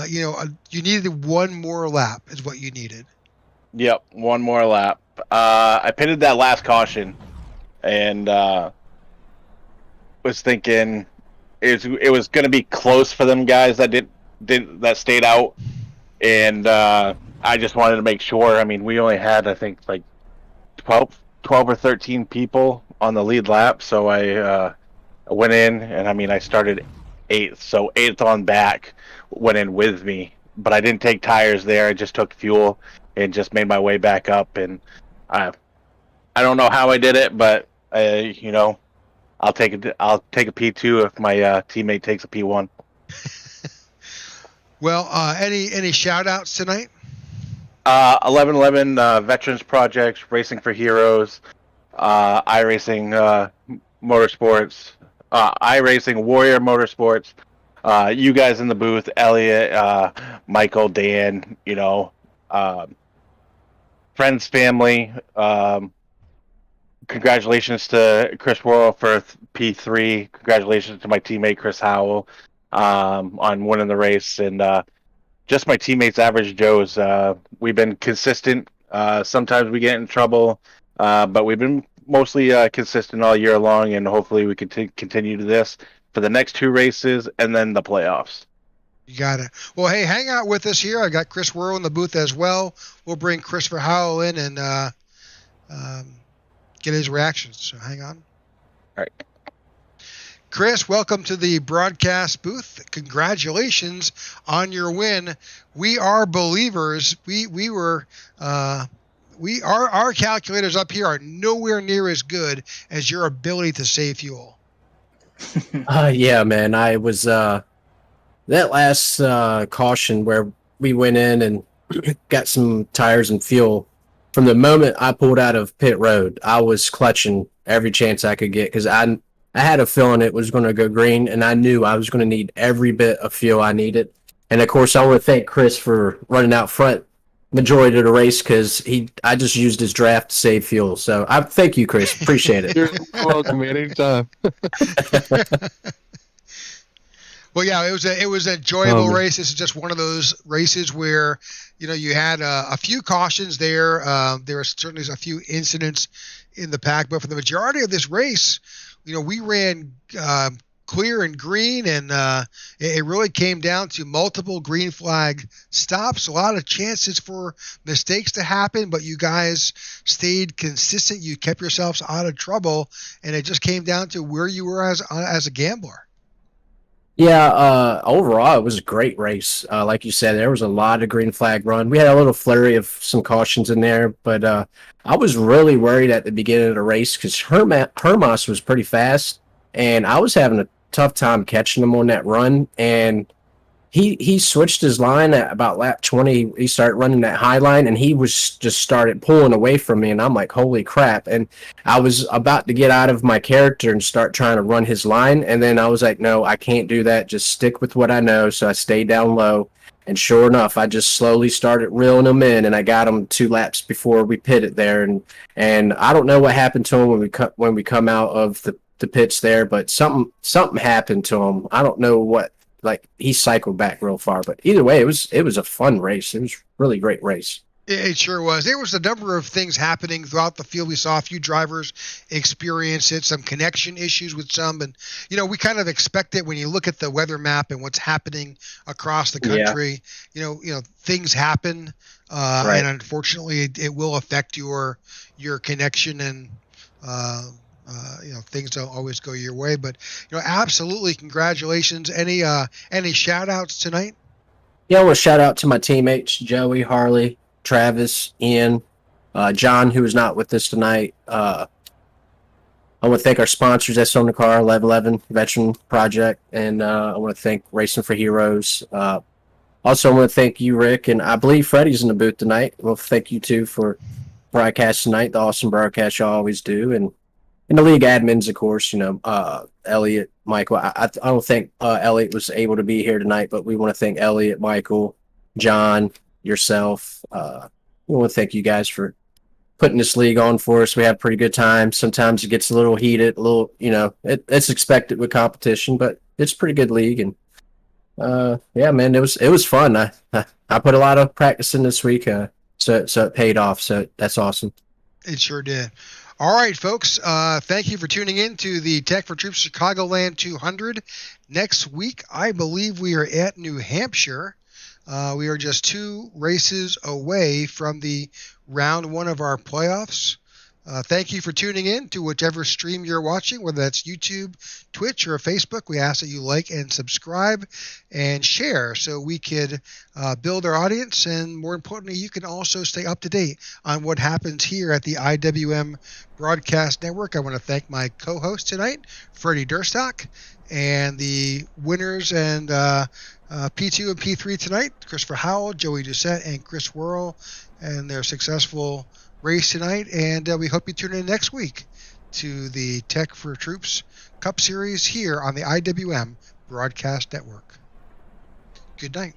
you needed one more lap is what you needed. Yep, one more lap. I pitted that last caution, and was thinking it was going to be close for them guys that that stayed out, and I just wanted to make sure. I mean, we only had, I think, like 12 or 13 people on the lead lap, so I went in, and I mean, I started 8th, so 8th on back went in with me, but I didn't take tires there. I just took fuel and just made my way back up, and I don't know how I did it, but I'll take a P2 if my teammate takes a P1. Well, any shout outs tonight? 1111 Veterans Projects, Racing for Heroes, iRacing Motorsports, iRacing Warrior Motorsports, you guys in the booth, Elliot, Michael, Dan, friends, family. Congratulations to Chris Worrell for P3. Congratulations to my teammate Chris Howell on winning the race, and just my teammates, Average Joes. We've been consistent. Sometimes we get in trouble, but we've been mostly consistent all year long, and hopefully we can continue to this for the next 2 races and then the playoffs. You got it. Well, hey, hang out with us here. I got Chris Worrell in the booth as well. We'll bring Christopher Howell in and get his reactions. So hang on. All right. Chris, welcome to the broadcast booth. Congratulations on your win. We are believers. Our calculators up here are nowhere near as good as your ability to save fuel. Yeah, man. I was that last caution where we went in and got some tires and fuel. From the moment I pulled out of pit road, I was clutching every chance I could get because I had a feeling it was going to go green, and I knew I was going to need every bit of fuel I needed. And of course, I want to thank Chris for running out front majority of the race because I just used his draft to save fuel. So I thank you, Chris. Appreciate it. You're welcome, man. Anytime. Well, yeah, it was an enjoyable race. This is just one of those races where, you had a few cautions there. There were certainly a few incidents in the pack, but for the majority of this race, we ran clear and green, and it really came down to multiple green flag stops. A lot of chances for mistakes to happen, but you guys stayed consistent. You kept yourselves out of trouble, and it just came down to where you were as a gambler. Yeah, overall, it was a great race. Like you said, there was a lot of green flag run. We had a little flurry of some cautions in there, but I was really worried at the beginning of the race because Hermas was pretty fast, and I was having a tough time catching him on that run, and he switched his line at about lap 20. He started running that high line, and he was just started pulling away from me, and I'm like, holy crap. And I was about to get out of my character and start trying to run his line, and then I was like, no, I can't do that. Just stick with what I know. So I stayed down low, and sure enough, I just slowly started reeling him in, and I got him 2 laps before we pitted there. And I don't know what happened to him when we come out of the pits there, but something happened to him. I don't know what like he cycled back real far. But either way, it was a fun race. It was a really great race. It sure was. There was a number of things happening throughout the field. We saw a few drivers experience it, some connection issues with some. And, we kind of expect it when you look at the weather map and what's happening across the country. Yeah. Things happen. Right. And unfortunately, it will affect your connection and, things don't always go your way. But, absolutely congratulations. Any shout outs tonight? Yeah, I want to shout out to my teammates, Joey, Harley, Travis, Ian, John, who is not with us tonight. I want to thank our sponsors, S on the Car, 1111 Veteran Project, and I want to thank Racing for Heroes. Also, I want to thank you, Rick, and I believe Freddie's in the booth tonight. Well, thank you, too, for broadcast tonight, the awesome broadcast you always do, and the league admins, of course, Elliot, Michael. I don't think Elliot was able to be here tonight, but we want to thank Elliot, Michael, John, yourself. We want to thank you guys for putting this league on for us. We have a pretty good time. Sometimes it gets a little heated, it's expected with competition, but it's a pretty good league. And yeah, man, it was fun. I put a lot of practice in this week, so it paid off. So that's awesome. It sure did. All right, folks. Thank you for tuning in to the Tech4Troops Chicagoland 200. Next week, I believe we are at New Hampshire. We are just 2 races away from the round 1 of our playoffs. Thank you for tuning in to whichever stream you're watching, whether that's YouTube, Twitch, or Facebook. We ask that you like and subscribe and share so we could build our audience. And more importantly, you can also stay up to date on what happens here at the IWM Broadcast Network. I want to thank my co-host tonight, Freddie Durstock, and the winners and P2 and P3 tonight, Christopher Howell, Joey Doucette, and Chris Worrell, and their successful race tonight. And we hope you tune in next week to the Tech4Troops Cup Series here on the IWM Broadcast Network. Good night.